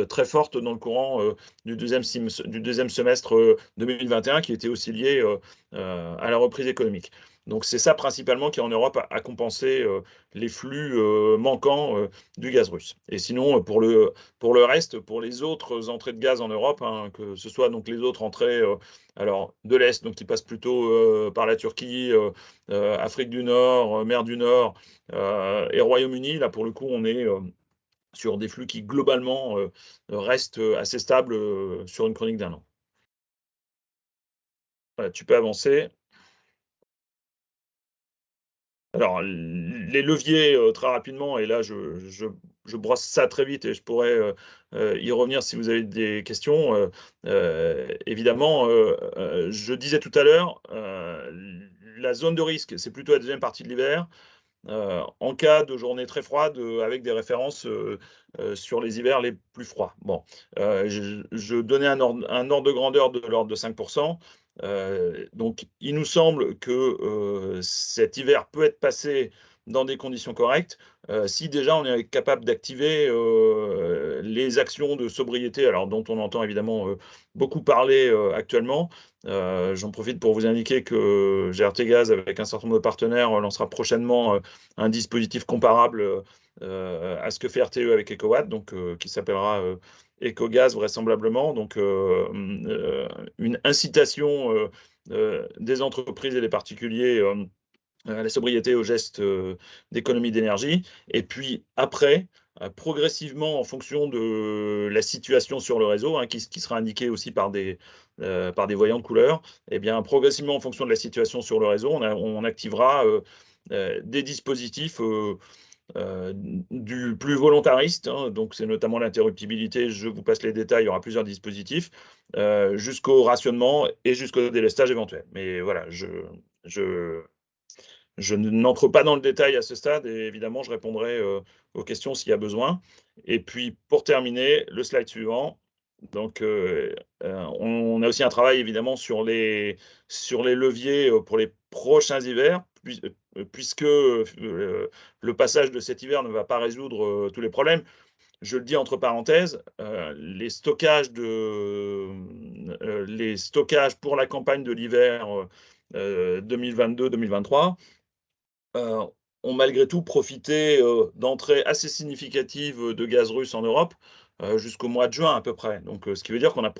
très forte dans le courant du deuxième semestre 2021, qui était aussi lié à la reprise économique. Donc c'est ça principalement qui en Europe a compensé les flux manquants du gaz russe. Et sinon, pour le reste, pour les autres entrées de gaz en Europe, hein, que ce soit donc les autres entrées alors de l'Est, donc qui passent plutôt par la Turquie, Afrique du Nord, mer du Nord et Royaume-Uni, là pour le coup, on est sur des flux qui globalement restent assez stables sur une chronique d'un an. Voilà, tu peux avancer. Alors, les leviers, très rapidement, et là, je brosse ça très vite, et je pourrais y revenir si vous avez des questions. Évidemment, je disais tout à l'heure, la zone de risque, c'est plutôt la deuxième partie de l'hiver. en cas de journée très froide avec des références sur les hivers les plus froids. Bon, je donnais un ordre de grandeur de l'ordre de 5%. Donc, il nous semble que cet hiver peut être passé dans des conditions correctes si déjà on est capable d'activer les actions de sobriété, alors dont on entend évidemment beaucoup parler actuellement. J'en profite pour vous indiquer que GRT Gaz, avec un certain nombre de partenaires, lancera prochainement un dispositif comparable à ce que fait RTE avec EcoWatt, donc qui s'appellera EcoGaz vraisemblablement, donc une incitation des entreprises et des particuliers à la sobriété, aux gestes d'économie d'énergie. Et puis après, progressivement, en fonction de la situation sur le réseau, qui sera indiquée aussi par des voyants de couleur, et bien progressivement, en fonction de la situation sur le réseau, on activera des dispositifs du plus volontariste, donc c'est notamment l'interruptibilité, je vous passe les détails, il y aura plusieurs dispositifs, jusqu'au rationnement et jusqu'au délestage éventuel. Mais voilà, je n'entre pas dans le détail à ce stade et évidemment, je répondrai aux questions s'il y a besoin. Et puis, pour terminer, le slide suivant. Donc, on a aussi un travail évidemment sur les leviers pour les prochains hivers, puisque le passage de cet hiver ne va pas résoudre tous les problèmes. Je le dis entre parenthèses, les stockages pour la campagne de l'hiver 2022-2023 ont malgré tout profité d'entrées assez significatives de gaz russe en Europe jusqu'au mois de juin à peu près. Donc, ce qui veut dire qu'on a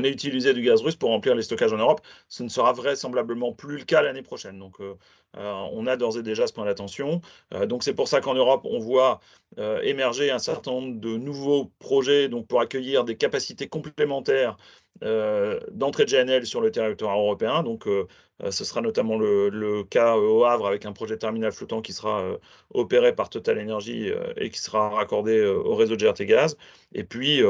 utilisé du gaz russe pour remplir les stockages en Europe. Ce ne sera vraisemblablement plus le cas l'année prochaine. Donc, on a d'ores et déjà ce point d'attention. Donc, c'est pour ça qu'en Europe, on voit émerger un certain nombre de nouveaux projets donc, pour accueillir des capacités complémentaires d'entrée de GNL sur le territoire européen. Donc, ce sera notamment le cas au Havre avec un projet terminal flottant qui sera opéré par Total Energy et qui sera raccordé au réseau de GRT Gaz. Et puis,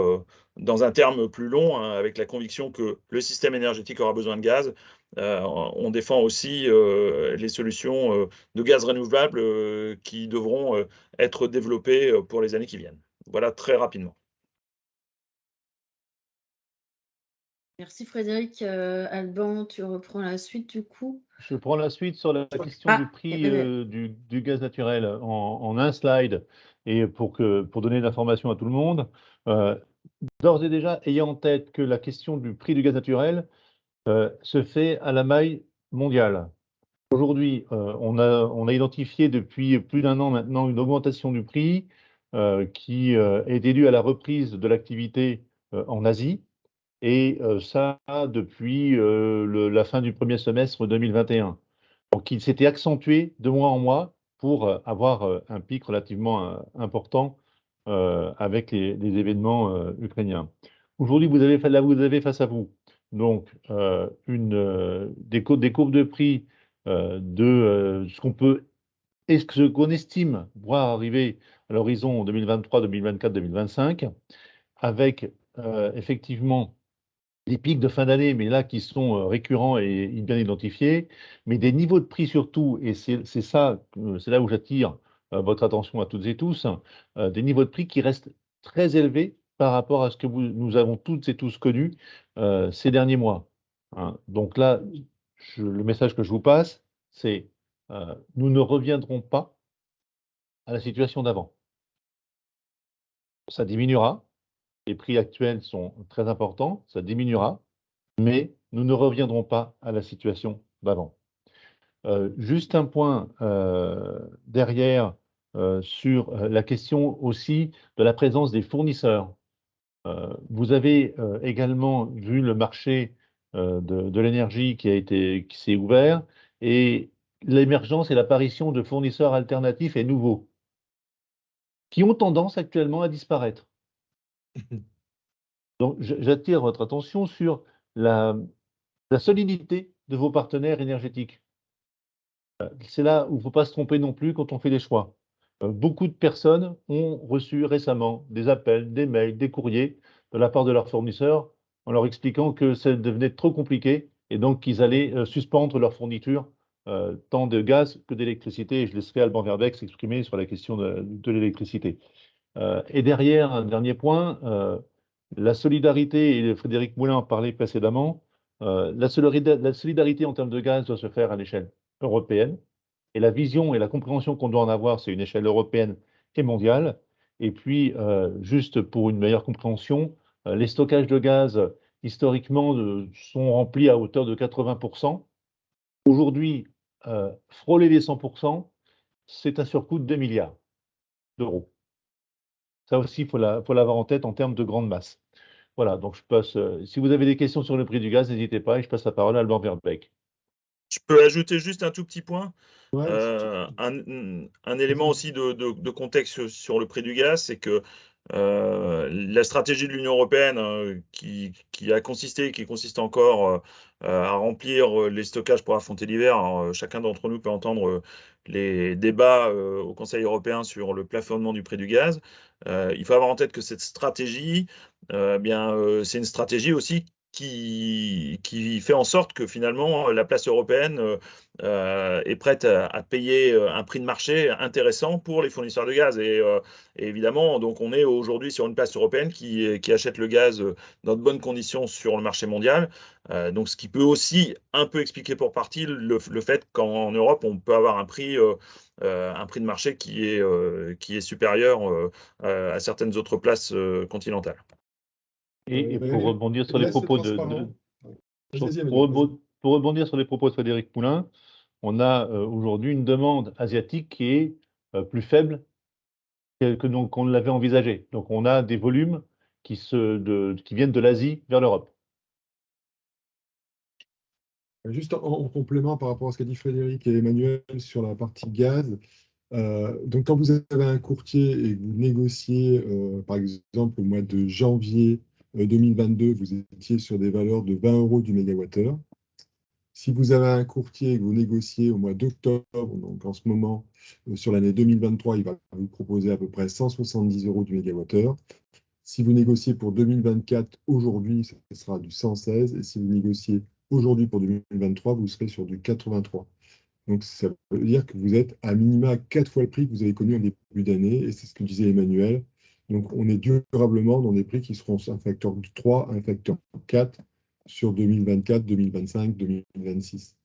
dans un terme plus long, avec la conviction que le système énergétique aura besoin de gaz, on défend aussi les solutions de gaz renouvelable qui devront être développées pour les années qui viennent. Voilà, très rapidement. Merci Frédéric. Alban, tu reprends la suite du coup. Je prends la suite sur la question du prix du gaz naturel en un slide et pour donner l'information à tout le monde. D'ores et déjà, ayant en tête que la question du prix du gaz naturel se fait à la maille mondiale. Aujourd'hui, on a identifié depuis plus d'1 an maintenant une augmentation du prix qui est due à la reprise de l'activité en Asie. Et ça depuis la fin du premier semestre 2021. Donc il s'était accentué de mois en mois pour avoir un pic relativement important avec les événements ukrainiens. Aujourd'hui, vous avez face à vous donc des courbes de prix de ce qu'on estime voir arriver à l'horizon 2023, 2024, 2025, avec effectivement des pics de fin d'année, mais là qui sont récurrents et bien identifiés, mais des niveaux de prix surtout, et c'est là où j'attire votre attention à toutes et tous, des niveaux de prix qui restent très élevés par rapport à ce que nous avons toutes et tous connu ces derniers mois. Hein. Donc là, le message que je vous passe, c'est nous ne reviendrons pas à la situation d'avant. Ça diminuera. Les prix actuels sont très importants, ça diminuera, mais nous ne reviendrons pas à la situation d'avant. Juste un point derrière sur la question aussi de la présence des fournisseurs. Vous avez également vu le marché de l'énergie qui s'est ouvert et l'émergence et l'apparition de fournisseurs alternatifs et nouveaux qui ont tendance actuellement à disparaître. Donc, j'attire votre attention sur la solidité de vos partenaires énergétiques. C'est là où il ne faut pas se tromper non plus quand on fait des choix. Beaucoup de personnes ont reçu récemment des appels, des mails, des courriers de la part de leurs fournisseurs en leur expliquant que ça devenait trop compliqué et donc qu'ils allaient suspendre leur fourniture tant de gaz que d'électricité. Et je laisserai Alban Verbeek s'exprimer sur la question de l'électricité. Et derrière, un dernier point, la solidarité, et Frédéric Moulin en parlait précédemment, la solidarité en termes de gaz doit se faire à l'échelle européenne. Et la vision et la compréhension qu'on doit en avoir, c'est une échelle européenne et mondiale. Et puis, juste pour une meilleure compréhension, les stockages de gaz, historiquement, sont remplis à hauteur de 80%. Aujourd'hui, frôler les 100%, c'est un surcoût de 2 milliards d'euros. Ça aussi, il faut l'avoir en tête en termes de grande masse. Voilà, donc je passe. Si vous avez des questions sur le prix du gaz, n'hésitez pas et je passe la parole à Alban Verbeek. Je peux ajouter juste un tout petit point. Ouais, Un élément aussi de contexte sur le prix du gaz, c'est que la stratégie de l'Union européenne qui consiste encore à remplir les stockages pour affronter l'hiver. Chacun d'entre nous peut entendre les débats au Conseil européen sur le plafonnement du prix du gaz. Il faut avoir en tête que cette stratégie, c'est une stratégie aussi qui fait en sorte que finalement la place européenne est prête à payer un prix de marché intéressant pour les fournisseurs de gaz. Et évidemment, donc on est aujourd'hui sur une place européenne qui achète le gaz dans de bonnes conditions sur le marché mondial. Donc ce qui peut aussi un peu expliquer pour partie le fait qu'en Europe, on peut avoir un prix de marché qui est supérieur à certaines autres places continentales. Et pour rebondir sur les propos pour rebondir sur les propos de Frédéric Moulin, on a aujourd'hui une demande asiatique qui est plus faible qu'on ne l'avait envisagé. Donc on a des volumes qui viennent de l'Asie vers l'Europe. Juste en complément par rapport à ce qu'a dit Frédéric et Emmanuel sur la partie gaz, donc quand vous avez un courtier et que vous négociez, par exemple au mois de janvier 2022, vous étiez sur des valeurs de 20 € du mégawattheure. Si vous avez un courtier et que vous négociez au mois d'octobre, donc en ce moment, sur l'année 2023, il va vous proposer à peu près 170 € du mégawattheure. Si vous négociez pour 2024, aujourd'hui, ce sera du 116. Et si vous négociez aujourd'hui pour 2023, vous serez sur du 83. Donc, ça veut dire que vous êtes à minima 4 fois le prix que vous avez connu en début d'année. Et c'est ce que disait Emmanuel. Donc, on est durablement dans des prix qui seront un facteur 3, un facteur 4 sur 2024, 2025, 2026.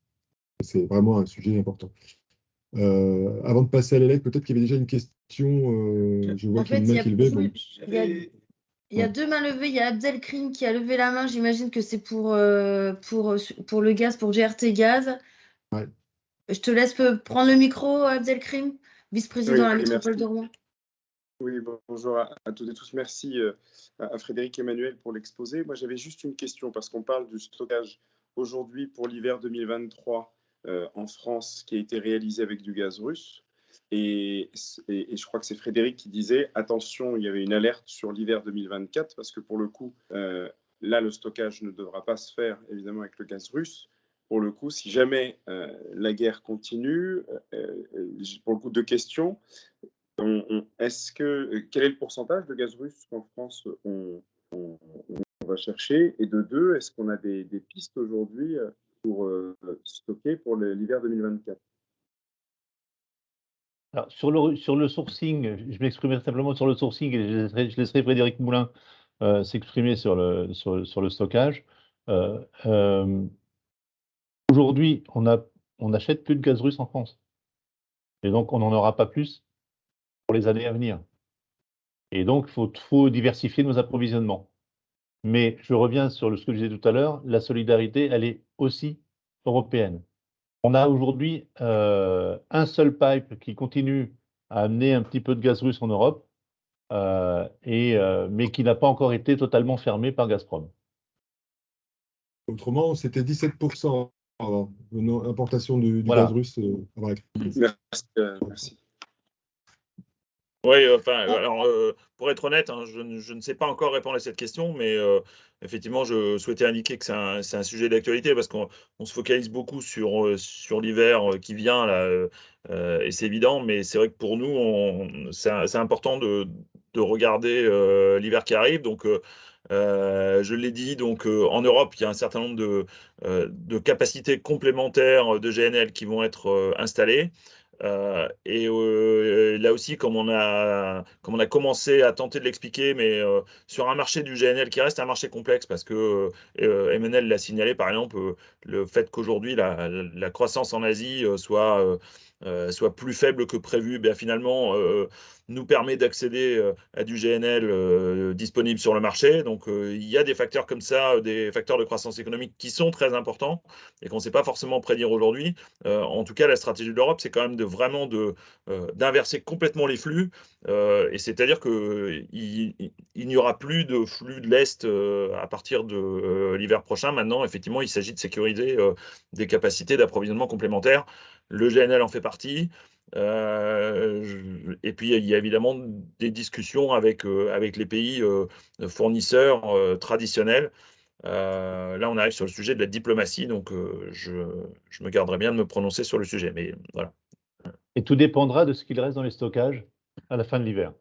C'est vraiment un sujet important. Avant de passer à l'élec, peut-être qu'il y avait déjà une question. Je vois qu'il y a une main qui est levée. Il y a deux mains levées. Il y a Abdelkrim qui a levé la main. J'imagine que c'est pour le gaz, pour GRT Gaz. Ouais. Je te laisse prendre le micro, Abdelkrim, vice-président de la métropole de Rouen. Oui, bonjour à toutes et tous. Merci à Frédéric et Emmanuel pour l'exposé. Moi, j'avais juste une question parce qu'on parle du stockage aujourd'hui pour l'hiver 2023 en France qui a été réalisé avec du gaz russe. Et je crois que c'est Frédéric qui disait, attention, il y avait une alerte sur l'hiver 2024 parce que pour le coup, là, le stockage ne devra pas se faire évidemment avec le gaz russe. Pour le coup, si jamais la guerre continue, pour le coup, deux questions. Quel est le pourcentage de gaz russe qu'en France on va chercher? Et de deux, est-ce qu'on a des pistes aujourd'hui pour stocker pour l'hiver 2024? Alors, sur le sourcing, je m'exprimerai simplement sur le sourcing et je laisserai Frédéric Moulin s'exprimer sur le stockage. Aujourd'hui, on n'achète plus de gaz russe en France. Et donc, on n'en aura pas plus pour les années à venir. Et donc, il faut diversifier nos approvisionnements. Mais je reviens sur ce que je disais tout à l'heure, la solidarité, elle est aussi européenne. On a aujourd'hui un seul pipe qui continue à amener un petit peu de gaz russe en Europe, mais qui n'a pas encore été totalement fermé par Gazprom. Autrement, c'était 17% avant, importation du Voilà. gaz russe avant la crise. Merci. Oui, alors, pour être honnête, hein, je ne sais pas encore répondre à cette question, mais effectivement, je souhaitais indiquer que c'est un sujet d'actualité parce qu'on se focalise beaucoup sur l'hiver qui vient, là, et c'est évident, mais c'est vrai que pour nous, c'est important de regarder l'hiver qui arrive. Donc, je l'ai dit, donc en Europe, il y a un certain nombre de capacités complémentaires de GNL qui vont être installées. Là aussi, comme on a commencé à tenter de l'expliquer, mais sur un marché du GNL qui reste un marché complexe, parce que Emmanuel l'a signalé, par exemple, le fait qu'aujourd'hui la croissance en Asie soit plus faible que prévu, bien, finalement, nous permet d'accéder à du GNL disponible sur le marché. Donc, il y a des facteurs comme ça, des facteurs de croissance économique qui sont très importants et qu'on ne sait pas forcément prédire aujourd'hui. En tout cas, la stratégie de l'Europe, c'est quand même d'inverser complètement les flux. Et c'est-à-dire qu'il n'y aura plus de flux de l'Est à partir de l'hiver prochain. Maintenant, effectivement, il s'agit de sécuriser des capacités d'approvisionnement complémentaires. Le GNL en fait partie. Et puis, il y a évidemment des discussions avec les pays fournisseurs traditionnels. Là, on arrive sur le sujet de la diplomatie, donc je me garderai bien de me prononcer sur le sujet. Mais voilà. Et tout dépendra de ce qu'il reste dans les stockages à la fin de l'hiver.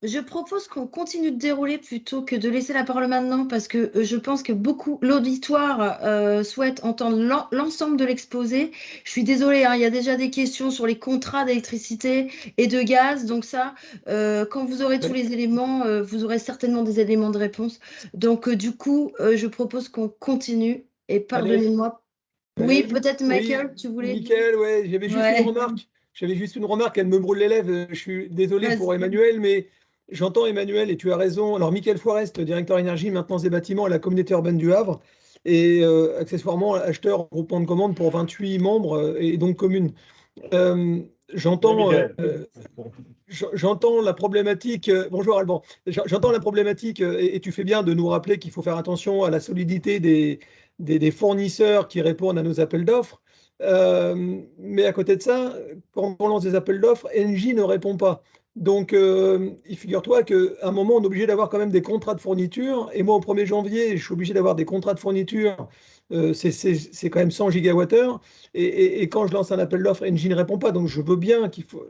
Je propose qu'on continue de dérouler plutôt que de laisser la parole maintenant parce que je pense que l'auditoire souhaite entendre l'ensemble de l'exposé. Je suis désolée, hein, il y a déjà des questions sur les contrats d'électricité et de gaz. Donc ça, quand vous aurez tous les éléments, vous aurez certainement des éléments de réponse. Donc du coup, je propose qu'on continue et pardonnez-moi. Oui, peut-être Michael, tu voulais. Michael, ouais, j'avais juste une remarque. Elle me brûle les lèvres. Je suis désolé pour Emmanuel, mais j'entends Emmanuel et tu as raison. Alors, Michael Forest, directeur énergie, maintenance des bâtiments à la communauté urbaine du Havre, et accessoirement acheteur en groupement de commandes pour 28 membres et donc communes. J'entends la problématique. Bonjour Alban. J'entends la problématique et tu fais bien de nous rappeler qu'il faut faire attention à la solidité des fournisseurs qui répondent à nos appels d'offres. Mais à côté de ça, quand on lance des appels d'offres, Engie ne répond pas. Donc, il figure-toi qu'à un moment, on est obligé d'avoir quand même des contrats de fourniture. Et moi, au 1er janvier, je suis obligé d'avoir des contrats de fourniture. C'est quand même 100 gigawattheures. Et quand je lance un appel d'offres, Engie ne répond pas. Donc, je veux bien qu'il faut.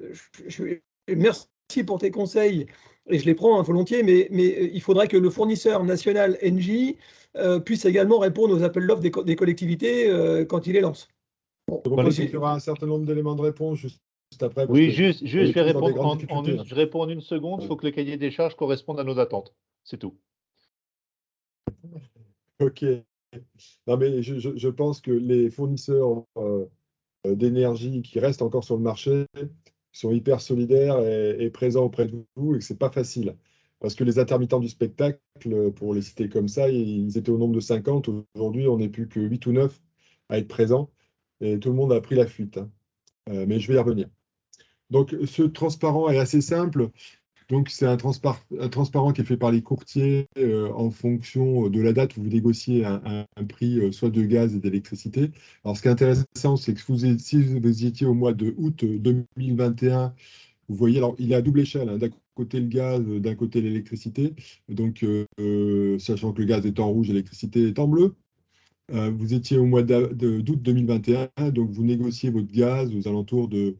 Merci pour tes conseils. Et je les prends volontiers, mais il faudrait que le fournisseur national Engie puisse également répondre aux appels d'offres des collectivités quand il les lance. Je propose qu'il y aura un certain nombre d'éléments de réponse juste après. Oui, juste je vais répondre je réponds en une seconde. Il faut Ouais. que le cahier des charges corresponde à nos attentes. C'est tout. Ok. Non, mais je pense que les fournisseurs d'énergie qui restent encore sur le marché sont hyper solidaires et présents auprès de vous et que ce n'est pas facile. Parce que les intermittents du spectacle, pour les citer comme ça, ils étaient au nombre de 50. Aujourd'hui, on n'est plus que 8 ou 9 à être présents. Et tout le monde a pris la fuite. Hein. Mais je vais y revenir. Donc, ce transparent est assez simple. Donc, c'est un transparent qui est fait par les courtiers en fonction de la date où vous négociez un prix soit de gaz et d'électricité. Alors, ce qui est intéressant, c'est que si vous étiez au mois de août 2021, vous voyez, alors il est à double échelle, hein, d'un côté le gaz, d'un côté l'électricité. Donc, sachant que le gaz est en rouge, l'électricité est en bleu. Vous étiez au mois d'août 2021, donc vous négociez votre gaz aux alentours de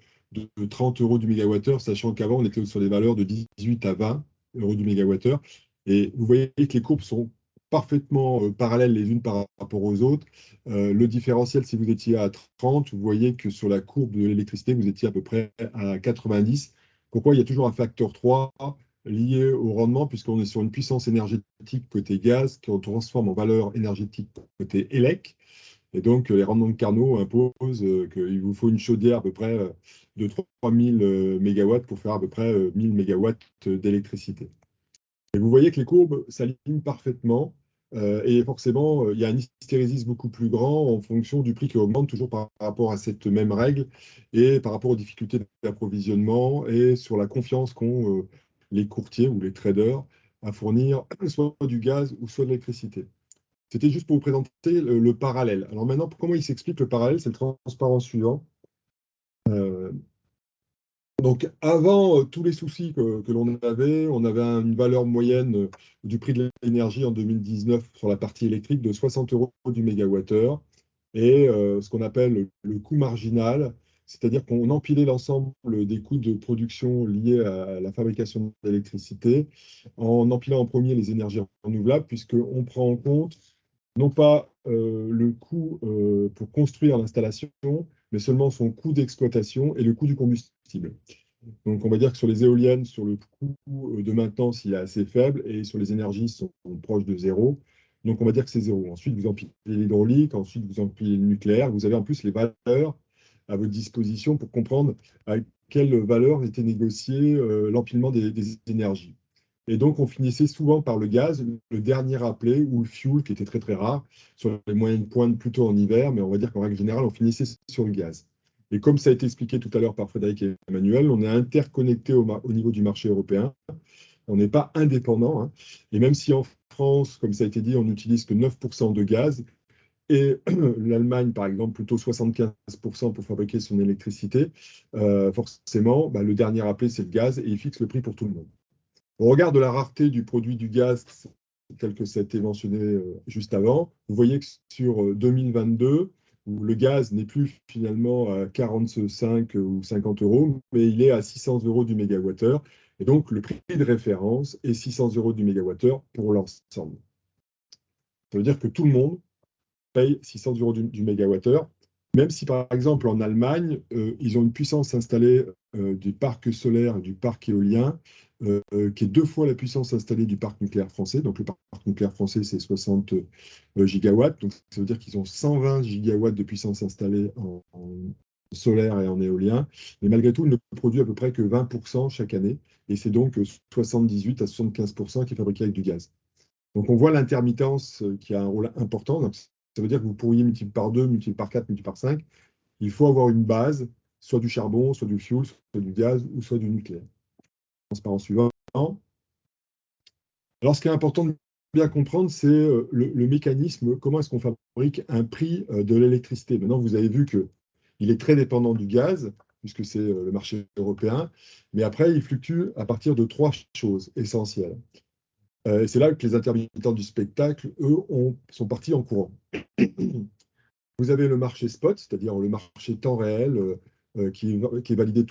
30 euros du mégawattheure, sachant qu'avant, on était sur des valeurs de 18 à 20 euros du mégawattheure. Et vous voyez que les courbes sont parfaitement parallèles les unes par rapport aux autres. Le différentiel, si vous étiez à 30, vous voyez que sur la courbe de l'électricité, vous étiez à peu près à 90. Pourquoi? Il y a toujours un facteur 3 lié au rendement, puisqu'on est sur une puissance énergétique côté gaz qu'on transforme en valeur énergétique côté élec. Et donc, les rendements de Carnot imposent qu'il vous faut une chaudière à peu près de 3000 mégawatts pour faire à peu près 1000 mégawatts d'électricité. Et vous voyez que les courbes s'alignent parfaitement. Et forcément, il y a un hystérésis beaucoup plus grand en fonction du prix qui augmente toujours par rapport à cette même règle et par rapport aux difficultés d'approvisionnement et sur la confiance qu'ont les courtiers ou les traders à fournir soit du gaz ou soit de l'électricité. C'était juste pour vous présenter le parallèle. Alors maintenant, comment il s'explique le parallèle? C'est le transparent suivant. Donc avant tous les soucis que l'on avait, on avait une valeur moyenne du prix de l'énergie en 2019 sur la partie électrique de 60 euros du mégawattheure. Et ce qu'on appelle le coût marginal, c'est-à-dire qu'on empilait l'ensemble des coûts de production liés à la fabrication d'électricité, en empilant en premier les énergies renouvelables, puisqu'on prend en compte non pas le coût pour construire l'installation, mais seulement son coût d'exploitation et le coût du combustible. Donc, on va dire que sur les éoliennes, sur le coût de maintenance, il est assez faible, et sur les énergies, ils sont proches de zéro. Donc, on va dire que c'est zéro. Ensuite, vous empilez l'hydraulique, ensuite, vous empilez le nucléaire. Vous avez en plus les valeurs à votre disposition pour comprendre à quelle valeur était négocié l'empilement des énergies. Et donc, on finissait souvent par le gaz, le dernier appelé, ou le fuel, qui était très, très rare, sur les moyennes pointes plutôt en hiver, mais on va dire qu'en règle générale, on finissait sur le gaz. Et comme ça a été expliqué tout à l'heure par Frédéric et Emmanuel, on est interconnecté au niveau du marché européen. On n'est pas indépendant, hein. Et même si en France, comme ça a été dit, on n'utilise que 9% de gaz, et l'Allemagne, par exemple, plutôt 75% pour fabriquer son électricité, forcément, le dernier appelé, c'est le gaz, et il fixe le prix pour tout le monde. Au regard de la rareté du produit du gaz, tel que ça a été mentionné juste avant, vous voyez que sur 2022, où le gaz n'est plus finalement à 45 ou 50 euros, mais il est à 600 euros du mégawattheure. Et donc, le prix de référence est 600 euros du mégawattheure pour l'ensemble. Ça veut dire que tout le monde paye 600 euros du mégawattheure, même si, par exemple, en Allemagne, ils ont une puissance installée du parc solaire et du parc éolien qui est 2 fois la puissance installée du parc nucléaire français. Donc, le parc nucléaire français, c'est 60 gigawatts. Donc, ça veut dire qu'ils ont 120 gigawatts de puissance installée en solaire et en éolien. Mais malgré tout, ils ne produisent à peu près que 20% chaque année. Et c'est donc 78 à 75% qui est fabriqué avec du gaz. Donc, on voit l'intermittence qui a un rôle important. Donc, ça veut dire que vous pourriez multiplier par 2, multiplier par 4, multiplier par 5. Il faut avoir une base, soit du charbon, soit du fioul, soit du gaz, ou soit du nucléaire. Transparent suivant. Alors, ce qui est important de bien comprendre, c'est le mécanisme, comment est-ce qu'on fabrique un prix de l'électricité. Maintenant, vous avez vu qu'il est très dépendant du gaz, puisque c'est le marché européen, mais après, il fluctue à partir de 3 choses essentielles. Et c'est là que les intermittents du spectacle, eux, sont partis en courant. Vous avez le marché spot, c'est-à-dire le marché temps réel, qui est validé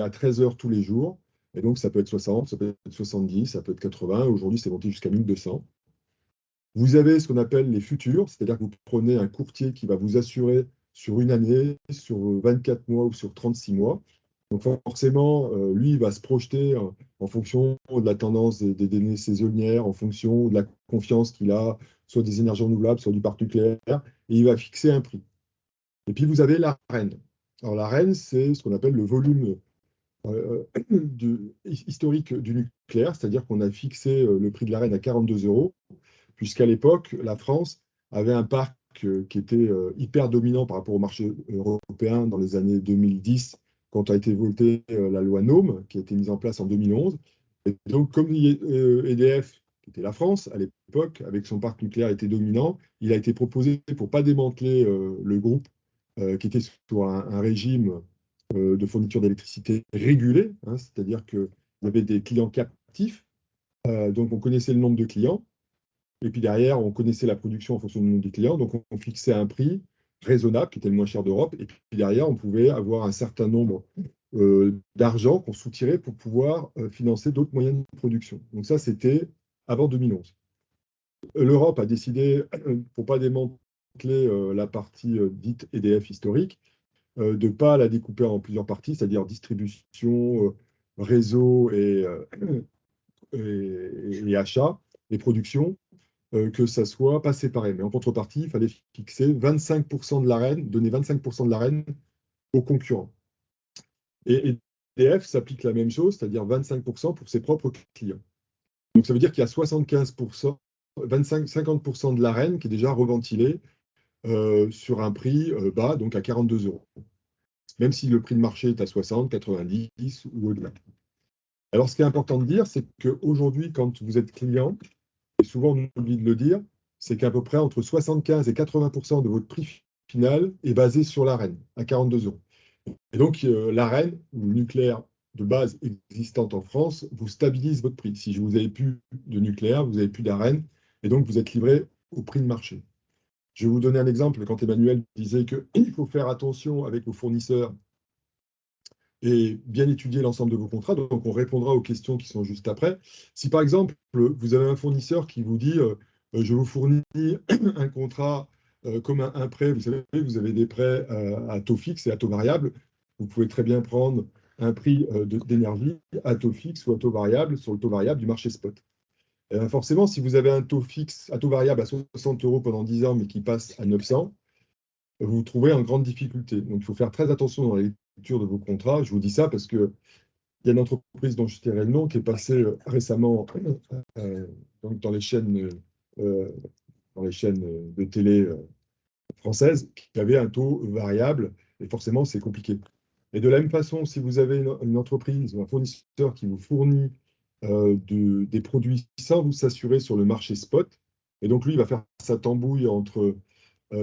à 13 heures tous les jours. Et donc, ça peut être 60, ça peut être 70, ça peut être 80. Aujourd'hui, c'est monté jusqu'à 1200. Vous avez ce qu'on appelle les futurs, c'est-à-dire que vous prenez un courtier qui va vous assurer sur une année, sur 24 mois ou sur 36 mois. Donc forcément, lui, il va se projeter en fonction de la tendance des données saisonnières, en fonction de la confiance qu'il a, soit des énergies renouvelables, soit du parc nucléaire, et il va fixer un prix. Et puis vous avez l'AREN. Alors l'AREN, c'est ce qu'on appelle le volume historique du nucléaire, c'est-à-dire qu'on a fixé le prix de l'AREN à 42 euros, puisqu'à l'époque, la France avait un parc qui était hyper dominant par rapport au marché européen dans les années 2010, quand a été votée la loi NOM, qui a été mise en place en 2011. Et donc, comme EDF, qui était la France à l'époque, avec son parc nucléaire, était dominant, il a été proposé, pour ne pas démanteler le groupe, qui était sur un régime de fourniture d'électricité régulé, hein, c'est-à-dire qu'il y avait des clients captifs, donc on connaissait le nombre de clients, et puis derrière, on connaissait la production en fonction du nombre de clients, donc on fixait un prix raisonnable, qui était le moins cher d'Europe, et puis derrière, on pouvait avoir un certain nombre d'argent qu'on soutirait pour pouvoir financer d'autres moyens de production. Donc ça, c'était avant 2011. L'Europe a décidé, pour ne pas démanteler la partie dite EDF historique, de ne pas la découper en plusieurs parties, c'est-à-dire distribution, réseau et achat, et production, que ça soit pas séparé. Mais en contrepartie, il fallait fixer 25% de l'AREN, donner 25% de l'AREN aux concurrents. Et EDF s'applique la même chose, c'est-à-dire 25% pour ses propres clients. Donc ça veut dire qu'il y a 75%, 50% de l'AREN qui est déjà reventilé sur un prix bas, donc à 42 euros. Même si le prix de marché est à 60, 90 ou au-delà. Alors, ce qui est important de dire, c'est qu'aujourd'hui, quand vous êtes client, et souvent on oublie de le dire, c'est qu'à peu près entre 75 et 80% de votre prix final est basé sur l'AREN, à 42 euros. Et donc, l'AREN, ou le nucléaire de base existante en France, vous stabilise votre prix. Si vous n'avez plus de nucléaire, vous n'avez plus d'AREN, et donc vous êtes livré au prix de marché. Je vais vous donner un exemple. Quand Emmanuel disait qu'il faut faire attention avec vos fournisseurs et bien étudier l'ensemble de vos contrats. Donc, on répondra aux questions qui sont juste après. Si, par exemple, vous avez un fournisseur qui vous dit je vous fournis un contrat comme un prêt, vous savez, vous avez des prêts à taux fixe et à taux variable. Vous pouvez très bien prendre un prix d'énergie à taux fixe ou à taux variable sur le taux variable du marché spot. Et bien forcément, si vous avez un taux fixe à taux variable à 60 € pendant 10 ans, mais qui passe à 900, vous vous trouvez en grande difficulté. Donc, il faut faire très attention dans la lecture de vos contrats. Je vous dis ça parce qu'il y a une entreprise dont je tairai le nom qui est passée récemment donc dans les chaînes de télé françaises qui avaient un taux variable, et forcément, c'est compliqué. Et de la même façon, si vous avez une entreprise ou un fournisseur qui vous fournit des produits sans vous s'assurer sur le marché spot, et donc lui, il va faire sa tambouille entre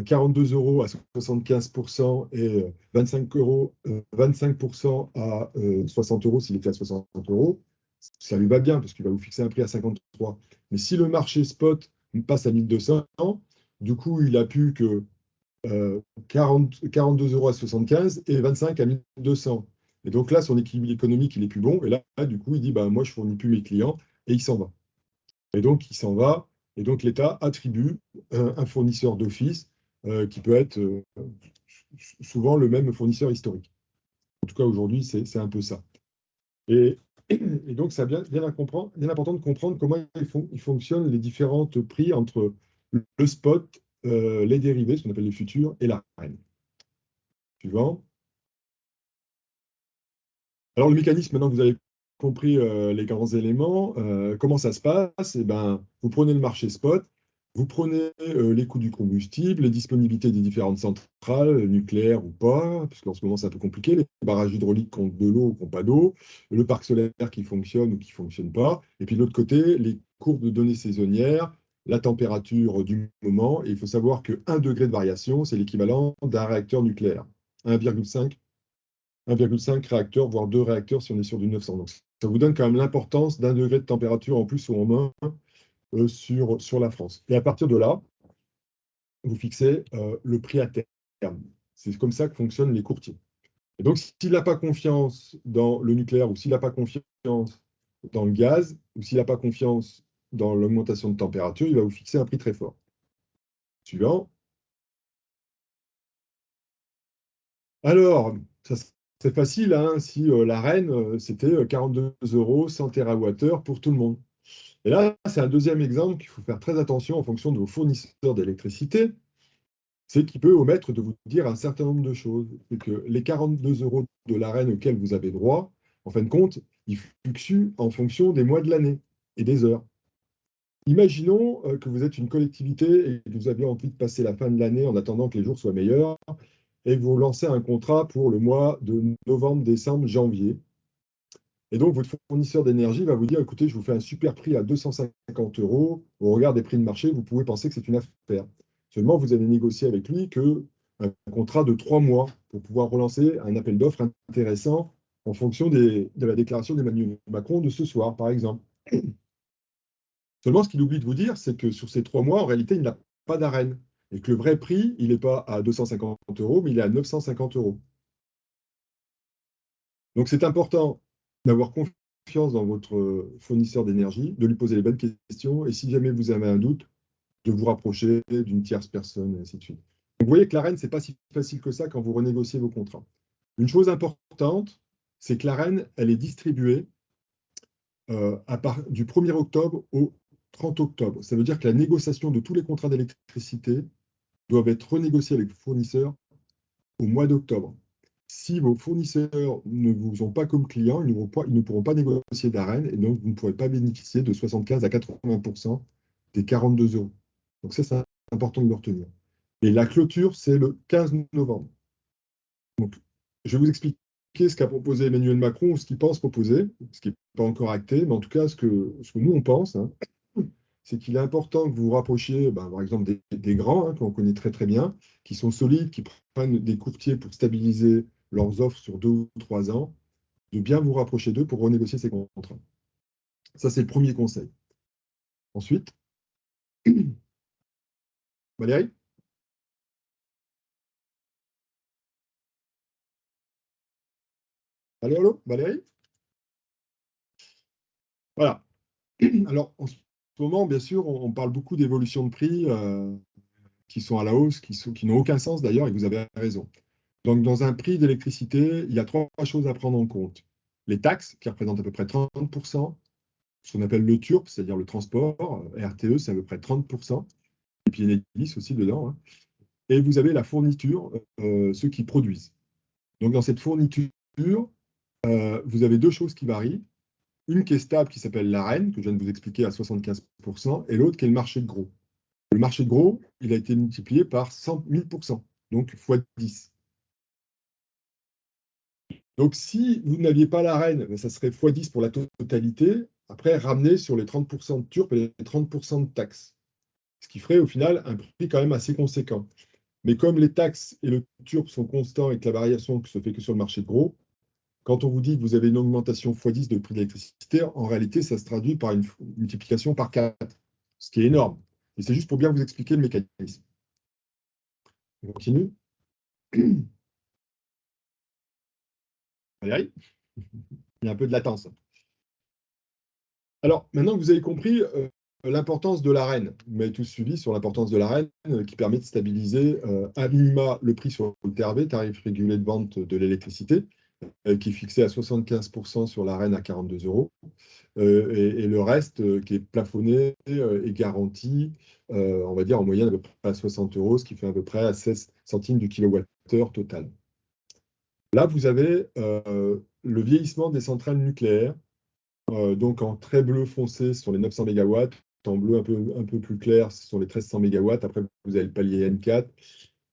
42 € à 75% et 25% à 60 € s'il était à 60 €, ça lui va bien parce qu'il va vous fixer un prix à 53. Mais si le marché spot passe à 1200, du coup, il n'a plus que 42 € à 75 et 25 à 1200. Et donc là, son équilibre économique, il est plus bon. Et là, du coup, il dit, bah, moi, je ne fournis plus mes clients et il s'en va. Et donc, il s'en va. Et donc, l'État attribue un fournisseur d'office qui peut être souvent le même fournisseur historique. En tout cas, aujourd'hui, c'est un peu ça. Et donc, c'est bien important de comprendre comment ils fonctionnent les différentes prix entre le spot, les dérivés, ce qu'on appelle les futurs, et la reine. Suivant. Alors, le mécanisme, maintenant que vous avez compris les grands éléments, comment ça se passe? Eh ben, vous prenez le marché spot, vous prenez les coûts du combustible, les disponibilités des différentes centrales, nucléaires ou pas, parce qu'en ce moment, c'est un peu compliqué, les barrages hydrauliques qui ont de l'eau ou qui n'ont pas d'eau, le parc solaire qui fonctionne ou qui ne fonctionne pas, et puis de l'autre côté, les courbes de données saisonnières, la température du moment, et il faut savoir que 1 degré de variation, c'est l'équivalent d'un réacteur nucléaire, 1,5 réacteurs, voire 2 réacteurs si on est sur du 900. Donc, ça vous donne quand même l'importance d'1 degré de température en plus ou en moins sur la France. Et à partir de là, vous fixez le prix à terme. C'est comme ça que fonctionnent les courtiers. Et donc, s'il n'a pas confiance dans le nucléaire ou s'il n'a pas confiance dans le gaz ou s'il n'a pas confiance dans l'augmentation de température, il va vous fixer un prix très fort. Suivant. Alors, c'est facile, hein, si la reine, c'était 42 € 100 TWh pour tout le monde. Et là, c'est un deuxième exemple qu'il faut faire très attention en fonction de vos fournisseurs d'électricité, c'est qu'il peut omettre de vous dire un certain nombre de choses. C'est que les 42 € de la reine auxquels vous avez droit, en fin de compte, ils fluctuent en fonction des mois de l'année et des heures. Imaginons que vous êtes une collectivité et que vous avez envie de passer la fin de l'année en attendant que les jours soient meilleurs, et vous lancez un contrat pour le mois de novembre, décembre, janvier. Et donc, votre fournisseur d'énergie va vous dire, écoutez, je vous fais un super prix à 250 €. Au regard des prix de marché, vous pouvez penser que c'est une affaire. Seulement, vous allez négocier avec lui un contrat de 3 mois pour pouvoir relancer un appel d'offres intéressant en fonction de la déclaration d'Emmanuel Macron de ce soir, par exemple. Seulement, ce qu'il oublie de vous dire, c'est que sur ces 3 mois, en réalité, il n'a pas d'arène. Et que le vrai prix, il n'est pas à 250 €, mais il est à 950 €. Donc, c'est important d'avoir confiance dans votre fournisseur d'énergie, de lui poser les bonnes questions, et si jamais vous avez un doute, de vous rapprocher d'une tierce personne, et ainsi de suite. Donc, vous voyez que l'Arenh, ce n'est pas si facile que ça quand vous renégociez vos contrats. Une chose importante, c'est que l'Arenh, elle est distribuée du 1er octobre au 30 octobre. Ça veut dire que la négociation de tous les contrats d'électricité doivent être renégociés avec vos fournisseurs au mois d'octobre. Si vos fournisseurs ne vous ont pas comme client, ils ne pourront pas négocier d'Arenh et donc vous ne pourrez pas bénéficier de 75 à 80% des 42 €. Donc ça, c'est important de le retenir. Et la clôture, c'est le 15 novembre. Donc, je vais vous expliquer ce qu'a proposé Emmanuel Macron ou ce qu'il pense proposer, ce qui n'est pas encore acté, mais en tout cas, ce que nous, on pense, hein, c'est qu'il est important que vous vous rapprochiez, par exemple, des grands, qu'on connaît très très bien, qui sont solides, qui prennent des courtiers pour stabiliser leurs offres sur 2 ou 3 ans, de bien vous rapprocher d'eux pour renégocier ces contrats. Ça, c'est le premier conseil. Ensuite, Valérie? Allô, allô, Valérie? Voilà. Alors, en ce moment, bien sûr, on parle beaucoup d'évolution de prix qui sont à la hausse, qui n'ont aucun sens d'ailleurs, et vous avez raison. Donc, dans un prix d'électricité, il y a trois choses à prendre en compte. Les taxes, qui représentent à peu près 30%, ce qu'on appelle le TURP, c'est-à-dire le transport, RTE, c'est à peu près 30%, et puis Enedis aussi dedans, hein. Et vous avez la fourniture, ceux qui produisent. Donc, dans cette fourniture, vous avez deux choses qui varient. Une qui est stable, qui s'appelle l'AREN, que je viens de vous expliquer à 75%, et l'autre qui est le marché de gros. Le marché de gros, il a été multiplié par 1000%, donc x 10. Donc, si vous n'aviez pas l'AREN, ça serait x 10 pour la totalité, après ramener sur les 30% de TURP et les 30% de taxes. Ce qui ferait au final un prix quand même assez conséquent. Mais comme les taxes et le TURP sont constants et que la variation ne se fait que sur le marché de gros, quand on vous dit que vous avez une augmentation x10 de prix de l'électricité, en réalité, ça se traduit par une multiplication par 4, ce qui est énorme. Et c'est juste pour bien vous expliquer le mécanisme. On continue. Valérie, il y a un peu de latence. Alors, maintenant que vous avez compris l'importance de l'AREN, vous m'avez tous suivi sur l'importance de l'AREN qui permet de stabiliser à minima le prix sur le TRV, tarif régulé de vente de l'électricité, qui est fixé à 75% sur l'AREN à 42 €. Et le reste qui est plafonné et garanti, on va dire en moyenne à peu près à 60 €, ce qui fait à peu près à 16 centimes du kilowattheure total. Là, vous avez le vieillissement des centrales nucléaires. Donc en très bleu foncé, ce sont les 900 MW. En bleu un peu plus clair, ce sont les 1300 MW. Après, vous avez le palier N4.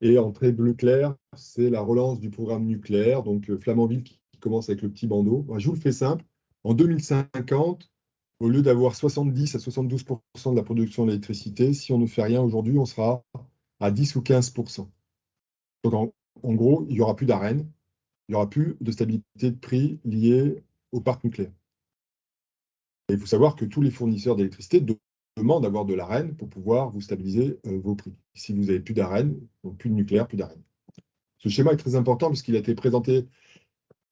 Et en très bleu clair, c'est la relance du programme nucléaire. Donc Flamanville qui commence avec le petit bandeau. Je vous le fais simple. En 2050, au lieu d'avoir 70 à 72% de la production d'électricité, si on ne fait rien aujourd'hui, on sera à 10 ou 15%. Donc en gros, il n'y aura plus d'AREN, il n'y aura plus de stabilité de prix liée au parc nucléaire. Et il faut savoir que tous les fournisseurs d'électricité demandent d'avoir de l'AREN pour pouvoir vous stabiliser vos prix. Si vous n'avez plus d'AREN, donc plus de nucléaire, plus d'AREN. Ce schéma est très important puisqu'il a été présenté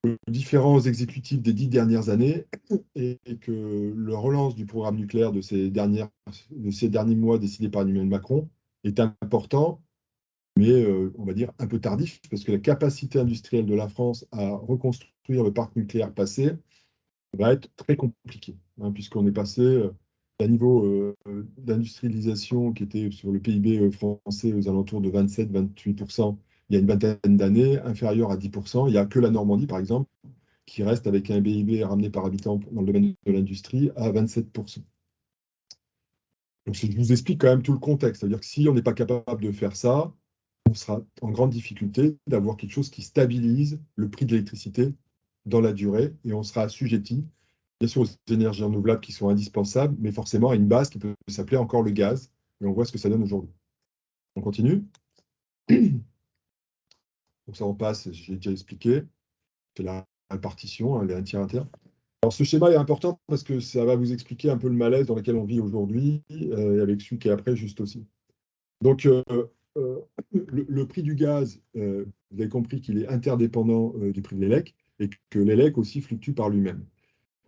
aux différents exécutifs des 10 dernières années et que la relance du programme nucléaire de ces derniers mois décidé par Emmanuel Macron est important, mais on va dire un peu tardif, parce que la capacité industrielle de la France à reconstruire le parc nucléaire passé va être très compliquée, hein, puisqu'on est passé d'un niveau d'industrialisation qui était sur le PIB français aux alentours de 27-28% il y a une vingtaine d'années, inférieur à 10%. Il n'y a que la Normandie, par exemple, qui reste avec un PIB ramené par habitant dans le domaine de l'industrie à 27%. Donc, je vous explique quand même tout le contexte. C'est-à-dire que si on n'est pas capable de faire ça, on sera en grande difficulté d'avoir quelque chose qui stabilise le prix de l'électricité dans la durée et on sera assujetti, bien sûr, aux énergies renouvelables qui sont indispensables, mais forcément à une base qui peut s'appeler encore le gaz. Et on voit ce que ça donne aujourd'hui. On continue. Donc ça, on passe, j'ai déjà expliqué. C'est la répartition, hein, les 1 tiers, 1 tiers. Alors ce schéma est important parce que ça va vous expliquer un peu le malaise dans lequel on vit aujourd'hui, avec celui qui est après juste aussi. Donc le prix du gaz, vous avez compris qu'il est interdépendant du prix de l'élec et que l'élec aussi fluctue par lui-même.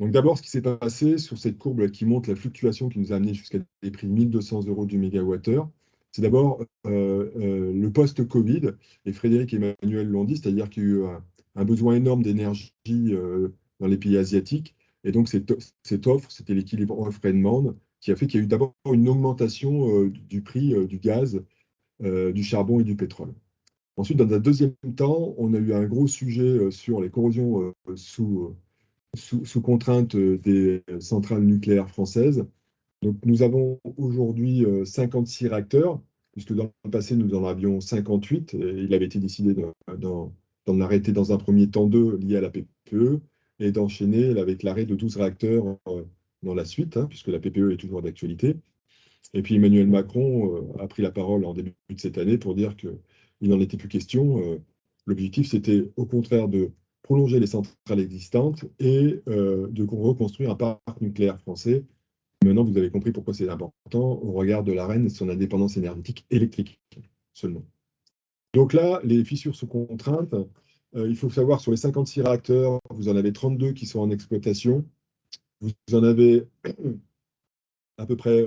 Donc d'abord, ce qui s'est passé sur cette courbe qui montre la fluctuation qui nous a amené jusqu'à des prix de 1 200 € du mégawattheure, c'est d'abord le post-Covid, et Frédéric et Emmanuel l'ont dit, c'est-à-dire qu'il y a eu un besoin énorme d'énergie dans les pays asiatiques, et donc cette offre, c'était l'équilibre offre et demande, qui a fait qu'il y a eu d'abord une augmentation du prix du gaz, du charbon et du pétrole. Ensuite, dans un deuxième temps, on a eu un gros sujet sur les corrosions sous contrainte des centrales nucléaires françaises. Donc, nous avons aujourd'hui 56 réacteurs, puisque dans le passé, nous en avions 58. Et il avait été décidé d'en arrêter dans un premier temps 2 liés à la PPE et d'enchaîner avec l'arrêt de 12 réacteurs dans la suite, hein, puisque la PPE est toujours d'actualité. Et puis Emmanuel Macron a pris la parole en début de cette année pour dire qu'il n'en était plus question. L'objectif, c'était au contraire de prolonger les centrales existantes et de reconstruire un parc nucléaire français. Maintenant, vous avez compris pourquoi c'est important au regard de l'AREN et de son indépendance énergétique électrique seulement. Donc là, les fissures sous contrainte, il faut savoir, sur les 56 réacteurs, vous en avez 32 qui sont en exploitation. Vous en avez à peu près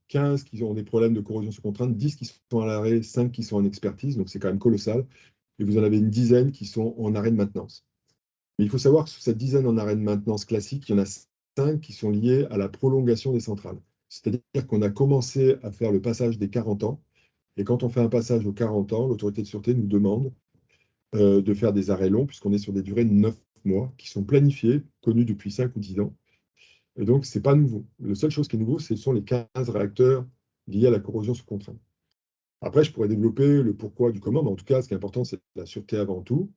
15 qui ont des problèmes de corrosion sous contrainte, 10 qui sont à l'arrêt, 5 qui sont en expertise, donc c'est quand même colossal. Et vous en avez une dizaine qui sont en arrêt de maintenance. Mais il faut savoir que sur cette dizaine en arrêt de maintenance classique, il y en a 5 qui sont liés à la prolongation des centrales. C'est-à-dire qu'on a commencé à faire le passage des 40 ans, et quand on fait un passage aux 40 ans, l'autorité de sûreté nous demande de faire des arrêts longs, puisqu'on est sur des durées de 9 mois, qui sont planifiées, connues depuis 5 ou 10 ans. Et donc, ce n'est pas nouveau. La seule chose qui est nouveau, ce sont les 15 réacteurs liés à la corrosion sous contrainte. Après, je pourrais développer le pourquoi du comment, mais en tout cas, ce qui est important, c'est la sûreté avant tout.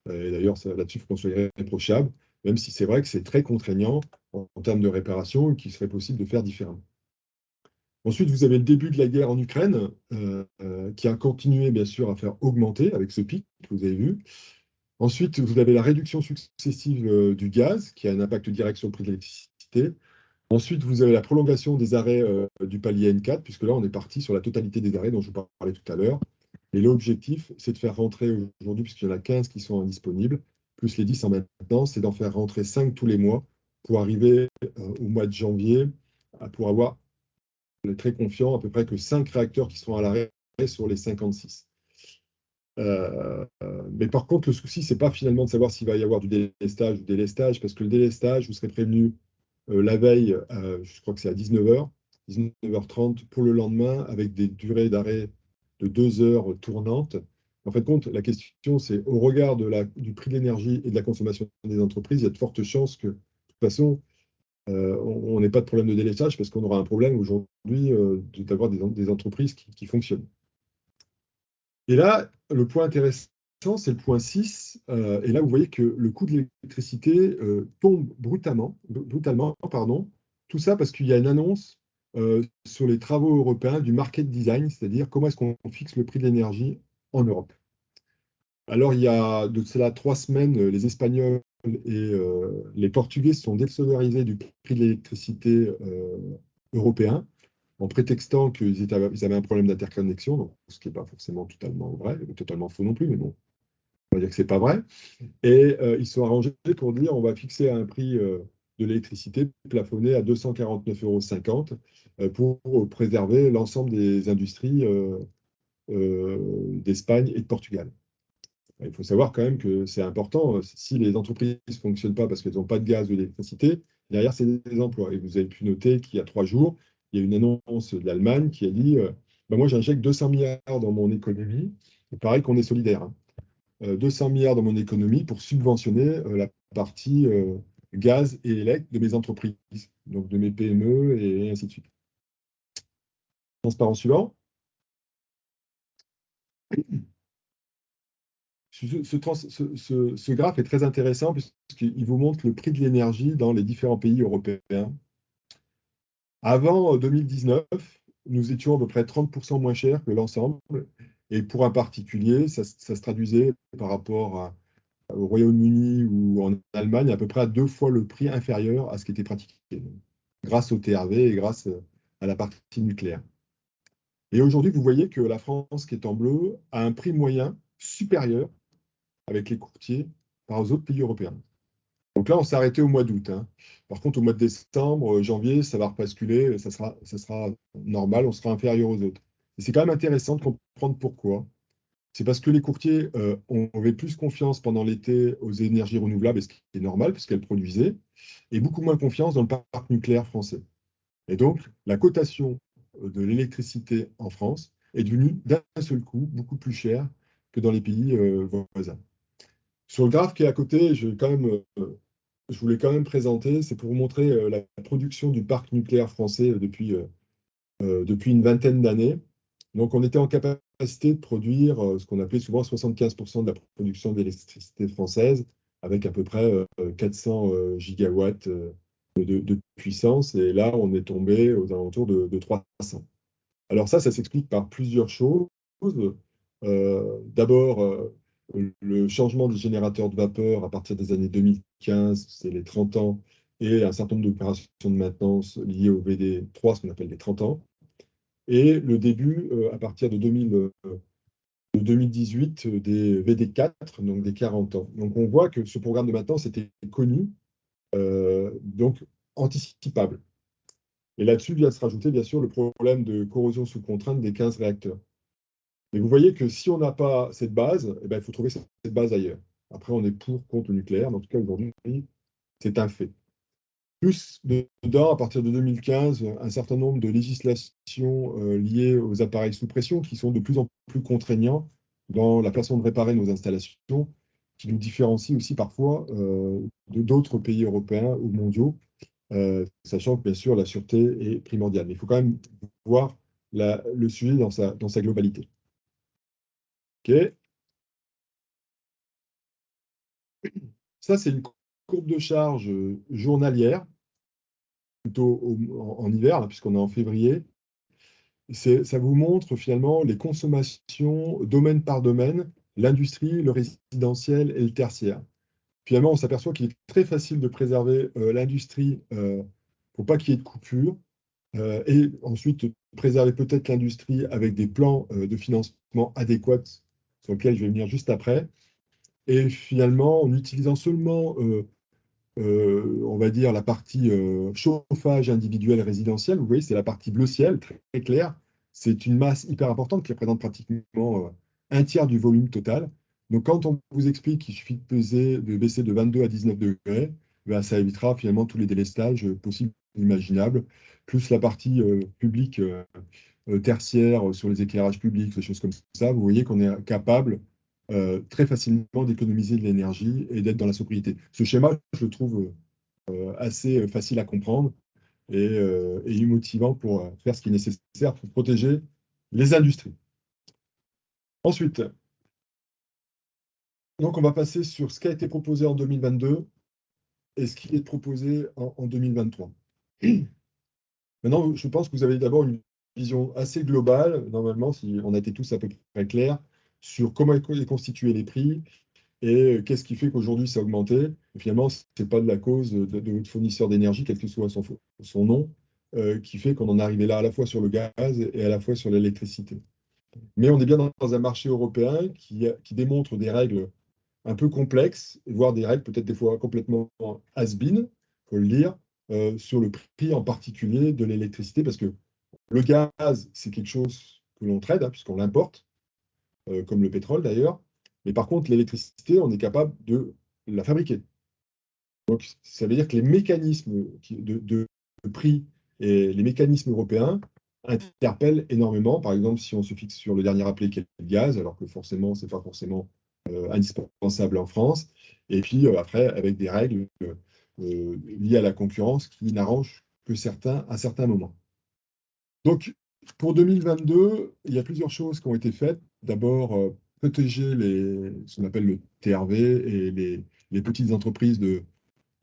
Et d'ailleurs, là-dessus, il faut qu'on soit irréprochable, même si c'est vrai que c'est très contraignant en termes de réparation et qu'il serait possible de faire différemment. Ensuite, vous avez le début de la guerre en Ukraine, qui a continué, bien sûr, à faire augmenter avec ce pic que vous avez vu. Ensuite, vous avez la réduction successive du gaz, qui a un impact direct sur le prix de l'électricité. Ensuite, vous avez la prolongation des arrêts du palier N4, puisque là, on est parti sur la totalité des arrêts dont je vous parlais tout à l'heure. Et l'objectif, c'est de faire rentrer aujourd'hui, puisqu'il y en a 15 qui sont indisponibles, plus les 10 en maintenance, c'est d'en faire rentrer 5 tous les mois pour arriver au mois de janvier, pour avoir, on est très confiant, à peu près que 5 réacteurs qui sont à l'arrêt sur les 56. Mais par contre, le souci, c'est pas finalement de savoir s'il va y avoir du délestage ou délestage, parce que le délestage, vous serez prévenu la veille, je crois que c'est à 19h, 19h30 pour le lendemain, avec des durées d'arrêt de 2 heures tournantes. En fait, compte, la question, c'est au regard du prix de l'énergie et de la consommation des entreprises, il y a de fortes chances que, de toute façon, on n'ait pas de problème de délestage, parce qu'on aura un problème aujourd'hui d'avoir des entreprises qui fonctionnent. Et là, le point intéressant, c'est le point 6. Et là, vous voyez que le coût de l'électricité tombe brutalement. Tout ça parce qu'il y a une annonce sur les travaux européens du market design, c'est-à-dire comment est-ce qu'on fixe le prix de l'énergie en Europe. Alors, il y a de cela 3 semaines, les Espagnols et les Portugais se sont désolidarisés du prix de l'électricité européen, en prétextant qu'ils avaient un problème d'interconnexion, donc, ce qui n'est pas forcément totalement vrai, totalement faux non plus, mais bon, on va dire que ce n'est pas vrai. Et ils se sont arrangés pour dire on va fixer un prix de l'électricité plafonné à 249,50 € pour préserver l'ensemble des industries d'Espagne et de Portugal. Il faut savoir quand même que c'est important. Si les entreprises ne fonctionnent pas parce qu'elles n'ont pas de gaz ou d'électricité, derrière, c'est des emplois. Et vous avez pu noter qu'il y a 3 jours, il y a une annonce de l'Allemagne qui a dit moi, j'injecte 200 milliards dans mon économie. Il paraît qu'on est solidaire. 200 milliards dans mon économie pour subventionner la partie gaz et élect de mes entreprises, donc de mes PME et ainsi de suite. Transparent suivant. Ce graphe est très intéressant puisqu'il vous montre le prix de l'énergie dans les différents pays européens. Avant 2019, nous étions à peu près 30% moins chers que l'ensemble. Et pour un particulier, ça se traduisait par rapport au Royaume-Uni ou en Allemagne à peu près à 2 fois le prix inférieur à ce qui était pratiqué, grâce au TRV et grâce à la partie nucléaire. Et aujourd'hui, vous voyez que la France, qui est en bleu, a un prix moyen supérieur avec les courtiers par aux autres pays européens. Donc là, on s'est arrêté au mois d'août. Par contre, au mois de décembre, janvier, ça va repasculer, ça sera normal, on sera inférieur aux autres. Et c'est quand même intéressant de comprendre pourquoi. C'est parce que les courtiers avaient plus confiance pendant l'été aux énergies renouvelables, ce qui est normal, puisqu'elles produisaient, et beaucoup moins confiance dans le parc nucléaire français. Et donc, la cotation de l'électricité en France est devenue d'un seul coup beaucoup plus chère que dans les pays voisins. Sur le graphe qui est à côté, je voulais quand même présenter, c'est pour vous montrer la production du parc nucléaire français depuis une vingtaine d'années. Donc, on était en capacité de produire ce qu'on appelait souvent 75% de la production d'électricité française, avec à peu près 400 gigawatts de puissance. Et là, on est tombé aux alentours de 300. Alors ça s'explique par plusieurs choses. D'abord, le changement des générateurs de vapeur à partir des années 2015, c'est les 30 ans, et un certain nombre d'opérations de maintenance liées au VD3, ce qu'on appelle les 30 ans. Et le début, à partir de 2018 des VD4, donc des 40 ans. Donc on voit que ce programme de maintenance était connu, donc anticipable. Et là-dessus vient se rajouter bien sûr le problème de corrosion sous contrainte des 15 réacteurs. Mais vous voyez que si on n'a pas cette base, eh ben, il faut trouver cette base ailleurs. Après, on est pour, contre le nucléaire, mais en tout cas aujourd'hui, c'est un fait. Plus dedans, à partir de 2015, un certain nombre de législations liées aux appareils sous pression qui sont de plus en plus contraignants dans la façon de réparer nos installations, qui nous différencient aussi parfois de d'autres pays européens ou mondiaux, sachant que bien sûr la sûreté est primordiale. Mais il faut quand même voir le sujet dans sa globalité. OK. Ça, c'est une courbe de charge journalière, plutôt en hiver, là, puisqu'on est en février. Ça vous montre finalement les consommations domaine par domaine, l'industrie, le résidentiel et le tertiaire. Finalement, on s'aperçoit qu'il est très facile de préserver l'industrie pour pas qu'il y ait de coupure, et ensuite préserver peut-être l'industrie avec des plans de financement adéquats, sur lesquels je vais venir juste après. Et finalement, en utilisant seulement on va dire, la partie chauffage individuel résidentiel, vous voyez, c'est la partie bleu ciel, très, très claire. C'est une masse hyper importante qui représente pratiquement un tiers du volume total. Donc, quand on vous explique qu'il suffit de baisser de 22 à 19 degrés, ben, ça évitera finalement tous les délestages possibles et imaginables, plus la partie publique tertiaire sur les éclairages publics, des choses comme ça. Vous voyez qu'on est capable très facilement d'économiser de l'énergie et d'être dans la sobriété. Ce schéma, je le trouve assez facile à comprendre et motivant pour faire ce qui est nécessaire pour protéger les industries. Ensuite, donc on va passer sur ce qui a été proposé en 2022 et ce qui est proposé en 2023. Maintenant, je pense que vous avez d'abord une vision assez globale, normalement, si on a été tous à peu près clairs, sur comment est constitué les prix, et qu'est-ce qui fait qu'aujourd'hui ça a augmenté? Et finalement, ce n'est pas de la cause de votre fournisseur d'énergie, quel que soit son nom, qui fait qu'on en est arrivé là à la fois sur le gaz et à la fois sur l'électricité. Mais on est bien dans un marché européen qui démontre des règles un peu complexes, voire des règles peut-être des fois complètement has-been, il faut le dire, sur le prix en particulier de l'électricité, parce que le gaz, c'est quelque chose que l'on trade, hein, puisqu'on l'importe, comme le pétrole d'ailleurs. Mais par contre, l'électricité, on est capable de la fabriquer. Donc, ça veut dire que les mécanismes de prix et les mécanismes européens interpellent énormément. Par exemple, si on se fixe sur le dernier appelé qui est le gaz, alors que forcément, ce n'est pas forcément indispensable en France. Et puis après, avec des règles liées à la concurrence qui n'arrangent que certains à certains moments. Donc, pour 2022, il y a plusieurs choses qui ont été faites. D'abord, protéger ce qu'on appelle le TRV et les petites entreprises de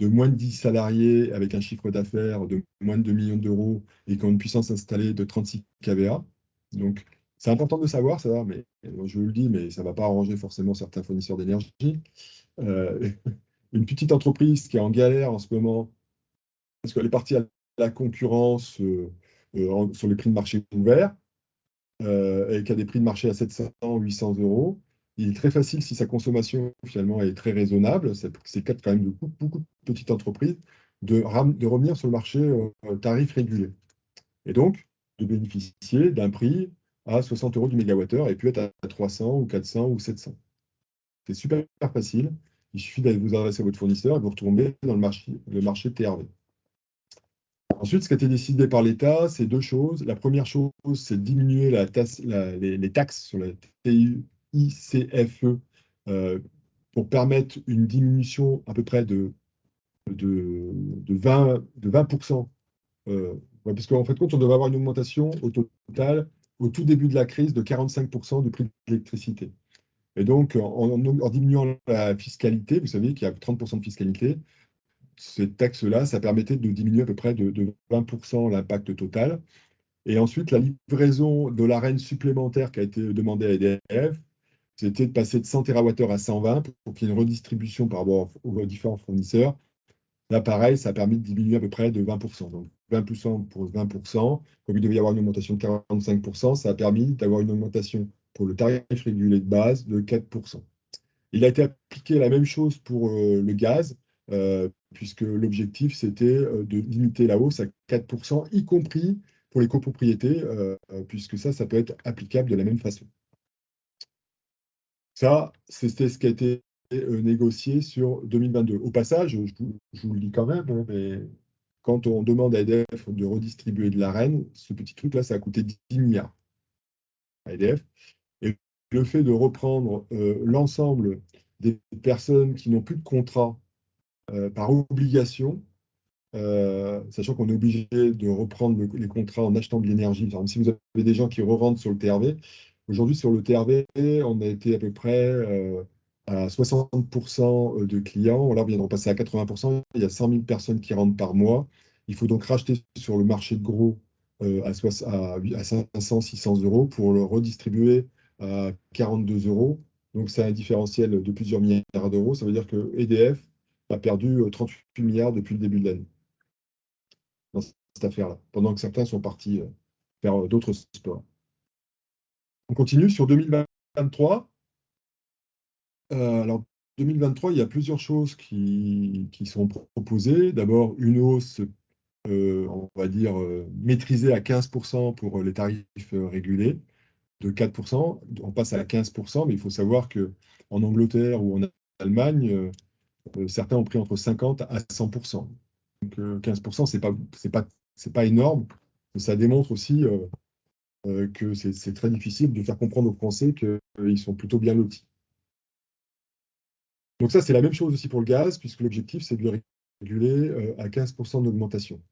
moins de 10 salariés avec un chiffre d'affaires de moins de 2 millions d'euros et qui ont une puissance installée de 36 kVA. Donc, c'est important de savoir ça, mais je vous le dis, mais ça ne va pas arranger forcément certains fournisseurs d'énergie. Une petite entreprise qui est en galère en ce moment, parce qu'elle est partie à la concurrence sur les prix de marché ouverts, et qui a des prix de marché à 700, 800 euros. Il est très facile, si sa consommation finalement est très raisonnable, c'est le cas quand même de beaucoup de petites entreprises, de revenir sur le marché tarif régulé. Et donc, de bénéficier d'un prix à 60 euros du mégawattheure et puis être à 300 ou 400 ou 700. C'est super facile. Il suffit d'aller vous adresser à votre fournisseur et vous retomber dans le marché TRV. Ensuite, ce qui a été décidé par l'État, c'est deux choses. La première chose, c'est de diminuer les taxes sur la TICFE pour permettre une diminution à peu près de 20%. Parce qu'en fait, on devait avoir une augmentation au total, au tout début de la crise, de 45% du prix de l'électricité. Et donc, en diminuant la fiscalité, vous savez qu'il y a 30% de fiscalité, cette taxe-là, ça permettait de diminuer à peu près de 20% l'impact total. Et ensuite, la livraison de l'Arenh supplémentaire qui a été demandée à EDF, c'était de passer de 100 TWh à 120 pour qu'il y ait une redistribution par rapport aux différents fournisseurs. Là, pareil, ça a permis de diminuer à peu près de 20%. Donc, 20% pour 20%. Comme il devait y avoir une augmentation de 45%, ça a permis d'avoir une augmentation pour le tarif régulé de base de 4%. Il a été appliqué la même chose pour le gaz, puisque l'objectif, c'était de limiter la hausse à 4%, y compris pour les copropriétés, puisque ça peut être applicable de la même façon. Ça, c'était ce qui a été négocié sur 2022. Au passage, je vous le dis quand même, hein, mais quand on demande à EDF de redistribuer de l'Arenh, ce petit truc-là, ça a coûté 10 milliards à EDF. Et le fait de reprendre l'ensemble des personnes qui n'ont plus de contrat par obligation, sachant qu'on est obligé de reprendre les contrats en achetant de l'énergie. Par exemple, si vous avez des gens qui re-rentrent sur le TRV, aujourd'hui sur le TRV, on a été à peu près à 60% de clients. Là, on vient de repasser à 80%. Il y a 100 000 personnes qui rentrent par mois. Il faut donc racheter sur le marché de gros à 500, 600 euros pour le redistribuer à 42 euros. Donc, c'est un différentiel de plusieurs milliards d'euros. Ça veut dire que EDF a perdu 38 milliards depuis le début de l'année dans cette affaire-là, pendant que certains sont partis faire d'autres sports. On continue sur 2023. Alors, 2023, il y a plusieurs choses qui sont proposées. D'abord, une hausse, on va dire, maîtrisée à 15% pour les tarifs régulés, de 4%. On passe à 15%, mais il faut savoir qu'en Angleterre ou en Allemagne, certains ont pris entre 50 à 100%. Donc 15%, c'est pas énorme. Mais ça démontre aussi que c'est très difficile de faire comprendre aux Français qu'ils sont plutôt bien lotis. Donc ça, c'est la même chose aussi pour le gaz, puisque l'objectif, c'est de le réguler à 15% d'augmentation.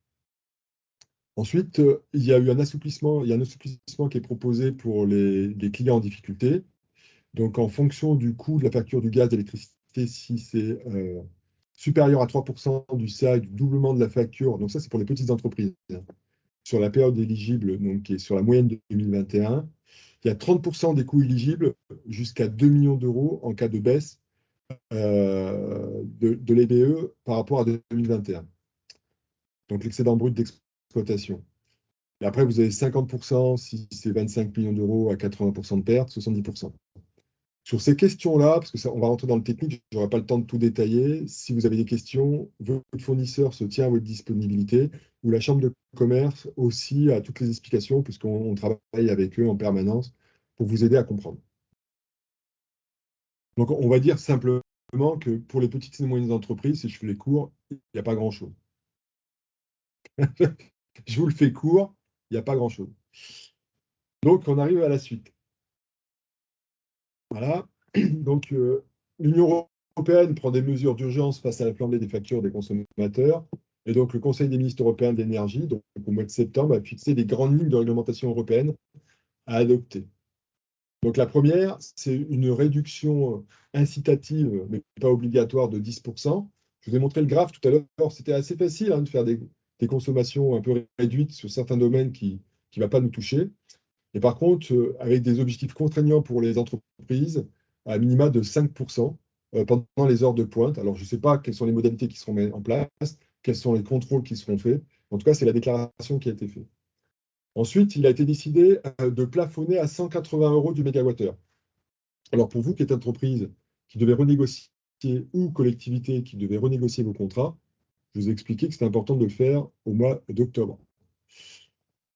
Ensuite, il y a eu un assouplissement, qui est proposé pour les clients en difficulté. Donc, en fonction du coût de la facture du gaz d'électricité, si c'est supérieur à 3% du seuil, du doublement de la facture, donc ça, c'est pour les petites entreprises, hein, sur la période éligible, donc qui est sur la moyenne de 2021, il y a 30% des coûts éligibles jusqu'à 2 millions d'euros en cas de baisse de l'EBE par rapport à 2021. Donc, l'excédent brut d'exploitation. Et après, vous avez 50% si c'est 25 millions d'euros à 80% de perte, 70%. Sur ces questions-là, parce que ça, on va rentrer dans le technique, je n'aurai pas le temps de tout détailler. Si vous avez des questions, votre fournisseur se tient à votre disponibilité, ou la Chambre de commerce aussi a toutes les explications, puisqu'on travaille avec eux en permanence pour vous aider à comprendre. Donc, on va dire simplement que pour les petites et moyennes entreprises, si je fais les cours, il n'y a pas grand-chose. Je vous le fais court, il n'y a pas grand-chose. Donc, on arrive à la suite. Voilà. Donc, l'Union européenne prend des mesures d'urgence face à la flambée des factures des consommateurs. Et donc, le Conseil des ministres européens de l'énergie, donc au mois de septembre, a fixé des grandes lignes de réglementation européenne à adopter. Donc, la première, c'est une réduction incitative, mais pas obligatoire, de 10%. Je vous ai montré le graphe tout à l'heure. C'était assez facile de faire des consommations un peu réduites sur certains domaines qui ne vont pas nous toucher. Et par contre, avec des objectifs contraignants pour les entreprises, à minima de 5% pendant les heures de pointe. Alors, je ne sais pas quelles sont les modalités qui seront mises en place, quels sont les contrôles qui seront faits. En tout cas, c'est la déclaration qui a été faite. Ensuite, il a été décidé de plafonner à 180 € du mégawattheure. Alors, pour vous qui êtes entreprise, qui devez renégocier, ou collectivité qui devait renégocier vos contrats, je vous ai expliqué que c'était important de le faire au mois d'octobre.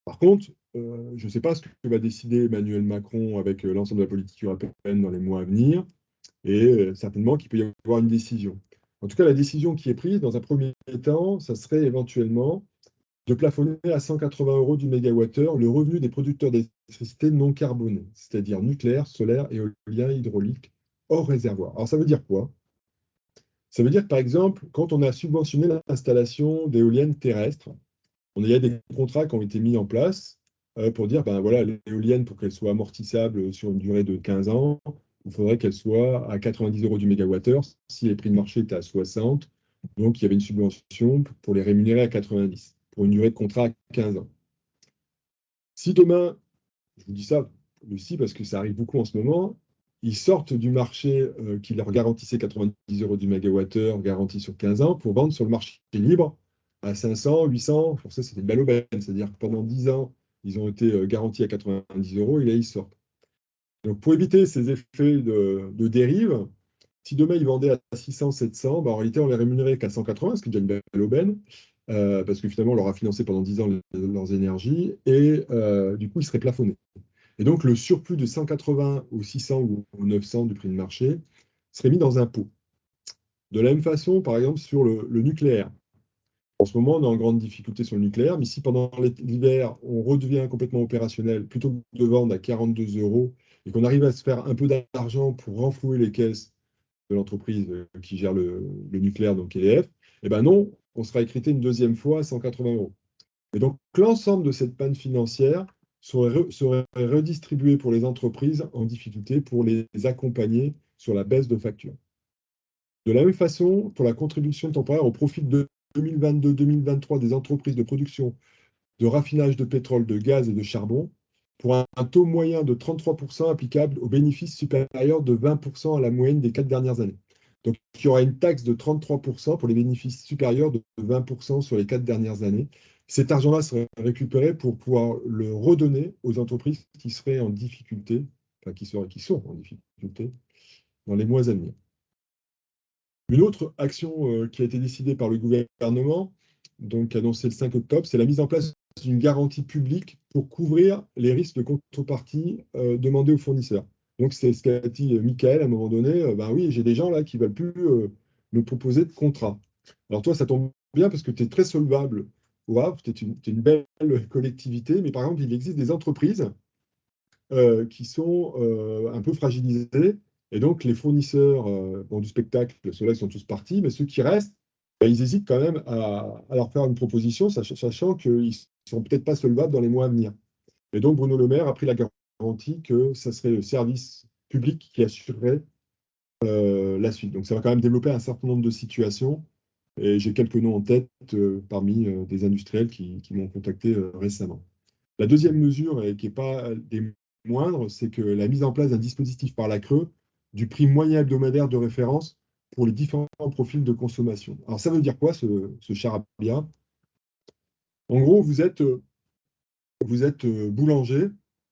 Par contre, je ne sais pas ce que va décider Emmanuel Macron avec l'ensemble de la politique européenne dans les mois à venir, et certainement qu'il peut y avoir une décision. En tout cas, la décision qui est prise, dans un premier temps, ça serait éventuellement de plafonner à 180 € du mégawattheure le revenu des producteurs d'électricité non carbonés, c'est-à-dire nucléaire, solaire, éolien, hydraulique, hors réservoir. Alors, ça veut dire quoi? Ça veut dire que, par exemple, quand on a subventionné l'installation d'éoliennes terrestres, il y a des contrats qui ont été mis en place pour dire, ben voilà, l'éolienne, pour qu'elle soit amortissable sur une durée de 15 ans, il faudrait qu'elle soit à 90 € du mégawattheure si les prix de marché étaient à 60. Donc, il y avait une subvention pour les rémunérer à 90, pour une durée de contrat à 15 ans. Si demain, je vous dis ça aussi parce que ça arrive beaucoup en ce moment, ils sortent du marché qui leur garantissait 90 € du mégawattheure garanti sur 15 ans pour vendre sur le marché libre à 500, 800, pour ça c'était une belle aubaine, c'est-à-dire que pendant 10 ans, ils ont été garantis à 90 € et là ils sortent. Donc, pour éviter ces effets de dérive, si demain ils vendaient à 600, 700, en réalité, on les rémunérait qu'à 180, ce qui est déjà une belle aubaine, parce que finalement, on leur a financé pendant 10 ans leurs énergies, et du coup, ils seraient plafonnés. Et donc, le surplus de 180 ou 600 ou 900 du prix de marché serait mis dans un pot. De la même façon, par exemple, sur le nucléaire. En ce moment, on est en grande difficulté sur le nucléaire, mais si pendant l'hiver, on redevient complètement opérationnel, plutôt que de vendre à 42 € et qu'on arrive à se faire un peu d'argent pour renflouer les caisses de l'entreprise qui gère le nucléaire, donc EDF, eh ben non, on sera écrité une deuxième fois à 180 €. Et donc, l'ensemble de cette panne financière serait redistribué pour les entreprises en difficulté pour les accompagner sur la baisse de facture. De la même façon, pour la contribution temporaire au profit de 2022-2023 des entreprises de production de raffinage de pétrole, de gaz et de charbon, pour un taux moyen de 33% applicable aux bénéfices supérieurs de 20% à la moyenne des 4 dernières années. Donc, il y aura une taxe de 33% pour les bénéfices supérieurs de 20% sur les 4 dernières années. Cet argent-là serait récupéré pour pouvoir le redonner aux entreprises qui seraient en difficulté, enfin qui sont en difficulté dans les mois à venir. Une autre action qui a été décidée par le gouvernement, donc annoncée le 5 octobre, c'est la mise en place d'une garantie publique pour couvrir les risques de contrepartie demandés aux fournisseurs. Donc, c'est ce qu'a dit Michael à un moment donné. Ben oui, j'ai des gens là qui ne veulent plus me proposer de contrat. Alors toi, ça tombe bien parce que tu es très solvable au Havre, tu es une belle collectivité, mais par exemple, il existe des entreprises qui sont un peu fragilisés. Et donc, les fournisseurs du spectacle, ceux-là, ils sont tous partis, mais ceux qui restent, ben, ils hésitent quand même à leur faire une proposition, sachant qu'ils ne sont peut-être pas solvables dans les mois à venir. Et donc, Bruno Le Maire a pris la garantie que ça serait le service public qui assurerait la suite. Donc, ça va quand même développer un certain nombre de situations. Et j'ai quelques noms en tête parmi des industriels qui m'ont contacté récemment. La deuxième mesure, et qui n'est pas des moindres, c'est que la mise en place d'un dispositif par la CRE du prix moyen hebdomadaire de référence pour les différents profils de consommation. Alors, ça veut dire quoi, ce charabia? En gros, vous êtes boulanger.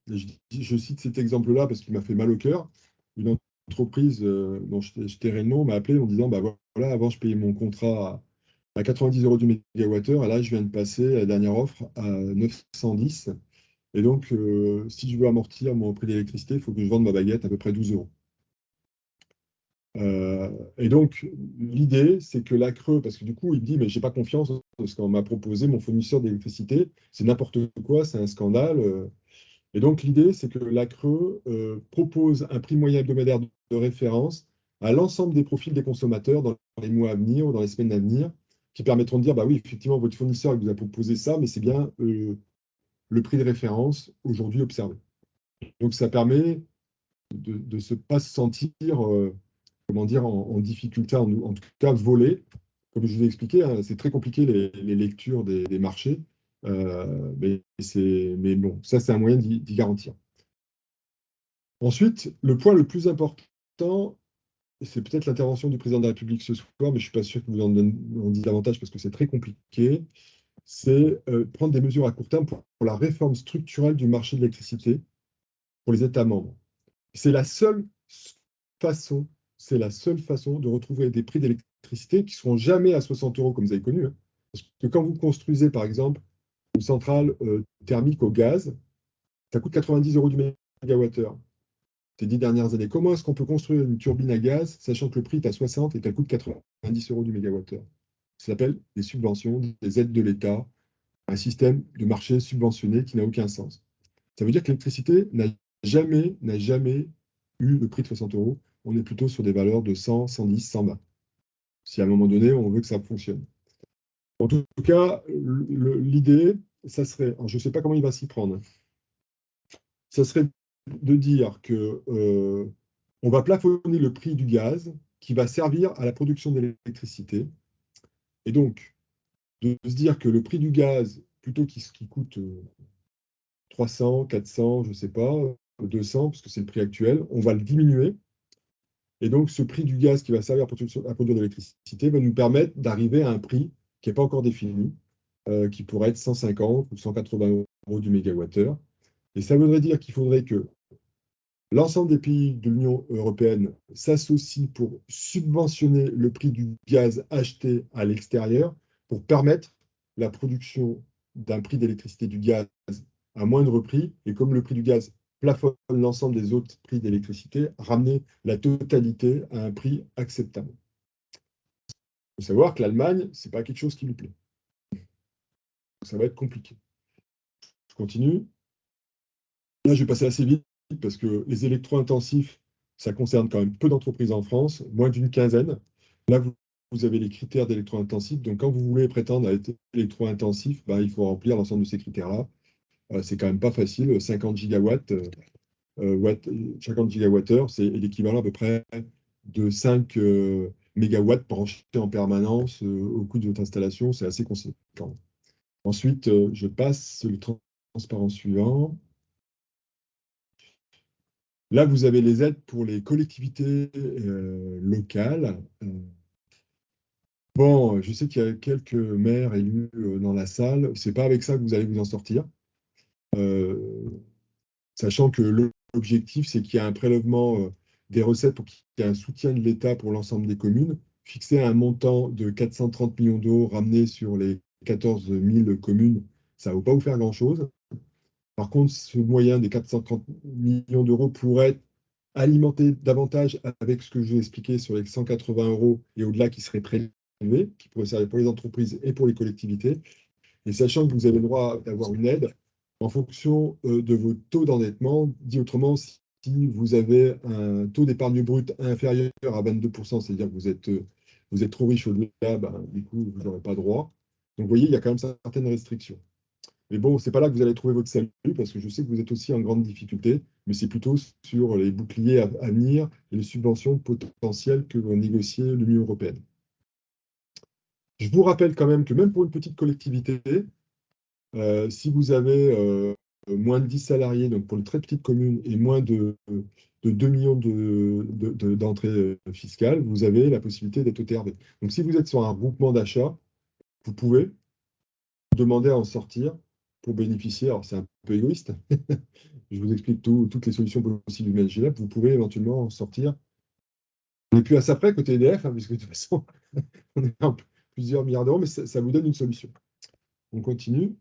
Je cite cet exemple-là parce qu'il m'a fait mal au cœur. Une entreprise dont je tairai le nom m'a appelé en disant, bah voilà, avant, je payais mon contrat à 90 € du mégawattheure, et là, je viens de passer la dernière offre à 910. Et donc, si je veux amortir mon prix d'électricité, il faut que je vende ma baguette à peu près 12 €. Et donc, l'idée, c'est que la CRE, parce que du coup, il me dit, mais je n'ai pas confiance en ce qu'on m'a proposé, mon fournisseur d'électricité, c'est n'importe quoi, c'est un scandale. Et donc, l'idée, c'est que la CRE propose un prix moyen hebdomadaire de référence à l'ensemble des profils des consommateurs dans les mois à venir ou dans les semaines à venir, qui permettront de dire, bah oui, effectivement, votre fournisseur vous a proposé ça, mais c'est bien le prix de référence aujourd'hui observé. Donc, ça permet de ne pas se sentir comment dire, en difficulté, en tout cas volé. Comme je vous ai expliqué, hein, c'est très compliqué les lectures des marchés, mais bon, ça c'est un moyen d'y garantir. Ensuite, le point le plus important, c'est peut-être l'intervention du président de la République ce soir, mais je ne suis pas sûr que vous en dites davantage parce que c'est très compliqué, c'est prendre des mesures à court terme pour la réforme structurelle du marché de l'électricité pour les États membres. C'est la seule façon de retrouver des prix d'électricité qui ne seront jamais à 60 € comme vous avez connu. Hein. Parce que quand vous construisez, par exemple, une centrale thermique au gaz, ça coûte 90 € du mégawattheure. Ces 10 dernières années, comment est-ce qu'on peut construire une turbine à gaz, sachant que le prix est à 60 et qu'elle coûte 90 € du mégawattheure? Ça s'appelle des subventions, des aides de l'État, un système de marché subventionné qui n'a aucun sens. Ça veut dire que l'électricité n'a jamais eu le prix de 60 €. On est plutôt sur des valeurs de 100, 110, 120. Si à un moment donné, on veut que ça fonctionne. En tout cas, l'idée, ça serait, je ne sais pas comment il va s'y prendre, ça serait de dire que on va plafonner le prix du gaz qui va servir à la production d'électricité. Et donc, de se dire que le prix du gaz, plutôt qu'il coûte 300, 400, je ne sais pas, 200, parce que c'est le prix actuel, on va le diminuer. Et donc, ce prix du gaz qui va servir à produire de l'électricité va nous permettre d'arriver à un prix qui n'est pas encore défini, qui pourrait être 150 ou 180 € du mégawattheure. Et ça voudrait dire qu'il faudrait que L'ensemble des pays de l'Union européenne s'associent pour subventionner le prix du gaz acheté à l'extérieur pour permettre la production d'un prix d'électricité du gaz à moindre prix. Et comme le prix du gaz plafonne l'ensemble des autres prix d'électricité, ramener la totalité à un prix acceptable. Il faut savoir que l'Allemagne, ce n'est pas quelque chose qui lui plaît. Ça va être compliqué. Je continue. Là, je vais passer assez vite parce que les électro-intensifs, ça concerne quand même peu d'entreprises en France, moins d'une quinzaine. Là, vous avez les critères d'électro-intensifs. Donc, quand vous voulez prétendre à être électro-intensif, il faut remplir l'ensemble de ces critères-là. C'est quand même pas facile. 50 gigawatts, 50 gigawattheures, c'est l'équivalent à peu près de 5 mégawatts branchés en permanence au coût de votre installation. C'est assez conséquent. Ensuite, je passe le transparent suivant. Là, vous avez les aides pour les collectivités locales. Bon, je sais qu'il y a quelques maires élus dans la salle. Ce n'est pas avec ça que vous allez vous en sortir. Sachant que l'objectif, c'est qu'il y a un prélèvement des recettes pour qu'il y ait un soutien de l'État pour l'ensemble des communes, fixé à un montant de 430 millions d'euros ramené sur les 14 000 communes. Ça ne va pas vous faire grand-chose. Par contre, ce moyen des 430 millions d'euros pourrait être alimenté davantage avec ce que je vous ai expliqué sur les 180 euros et au-delà qui seraient prélevés, qui pourraient servir pour les entreprises et pour les collectivités. Et sachant que vous avez le droit d'avoir une aide en fonction de vos taux d'endettement, dit autrement, si vous avez un taux d'épargne brute inférieur à 22%, c'est-à-dire que vous êtes trop riche au-delà, du coup, vous n'aurez pas droit. Donc, vous voyez, il y a quand même certaines restrictions. Mais bon, ce n'est pas là que vous allez trouver votre salut, parce que je sais que vous êtes aussi en grande difficulté, mais c'est plutôt sur les boucliers à venir et les subventions potentielles que va négocier l'Union européenne. Je vous rappelle quand même que même pour une petite collectivité, si vous avez moins de 10 salariés, donc pour une très petite commune, et moins de 2 millions d'entrées fiscales, vous avez la possibilité d'être OTRD. Donc si vous êtes sur un regroupement d'achat, vous pouvez demander à en sortir pour bénéficier. Alors c'est un peu égoïste, je vous explique toutes les solutions possibles du ManagerLab, vous pouvez éventuellement en sortir. On n'est plus à ça près côté EDF, puisque de toute façon, on est à plusieurs milliards d'euros, mais ça vous donne une solution. On continue.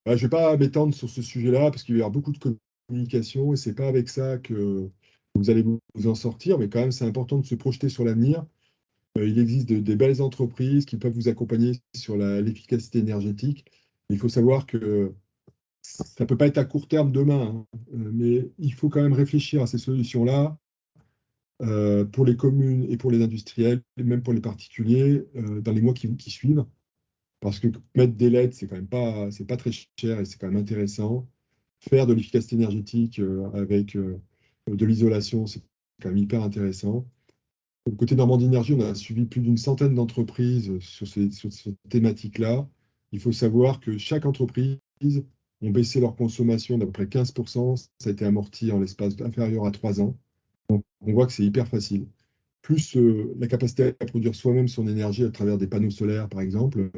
Je ne vais pas m'étendre sur ce sujet-là, parce qu'il va y avoir beaucoup de communication, et ce n'est pas avec ça que vous allez vous en sortir, mais quand même, c'est important de se projeter sur l'avenir. Il existe des belles entreprises qui peuvent vous accompagner sur l'efficacité énergétique. Il faut savoir que ça ne peut pas être à court terme demain, mais il faut quand même réfléchir à ces solutions-là pour les communes et pour les industriels, et même pour les particuliers, dans les mois qui suivent. Parce que mettre des LED, c'est quand même pas très cher et c'est quand même intéressant. Faire de l'efficacité énergétique avec de l'isolation, c'est quand même hyper intéressant. Côté Normandie Énergie, on a suivi plus d'une centaine d'entreprises sur cette thématique-là. Il faut savoir que chaque entreprise ont baissé leur consommation d'à peu près 15%. Ça a été amorti en l'espace inférieur à 3 ans. Donc, on voit que c'est hyper facile. Plus la capacité à produire soi-même son énergie à travers des panneaux solaires, par exemple,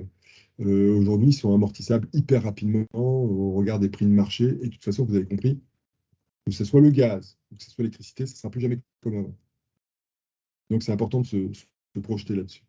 aujourd'hui, ils sont amortissables hyper rapidement au regard des prix de marché. Et de toute façon, vous avez compris, que ce soit le gaz, que ce soit l'électricité, ça ne sera plus jamais comme avant. Donc, c'est important de se projeter là-dessus.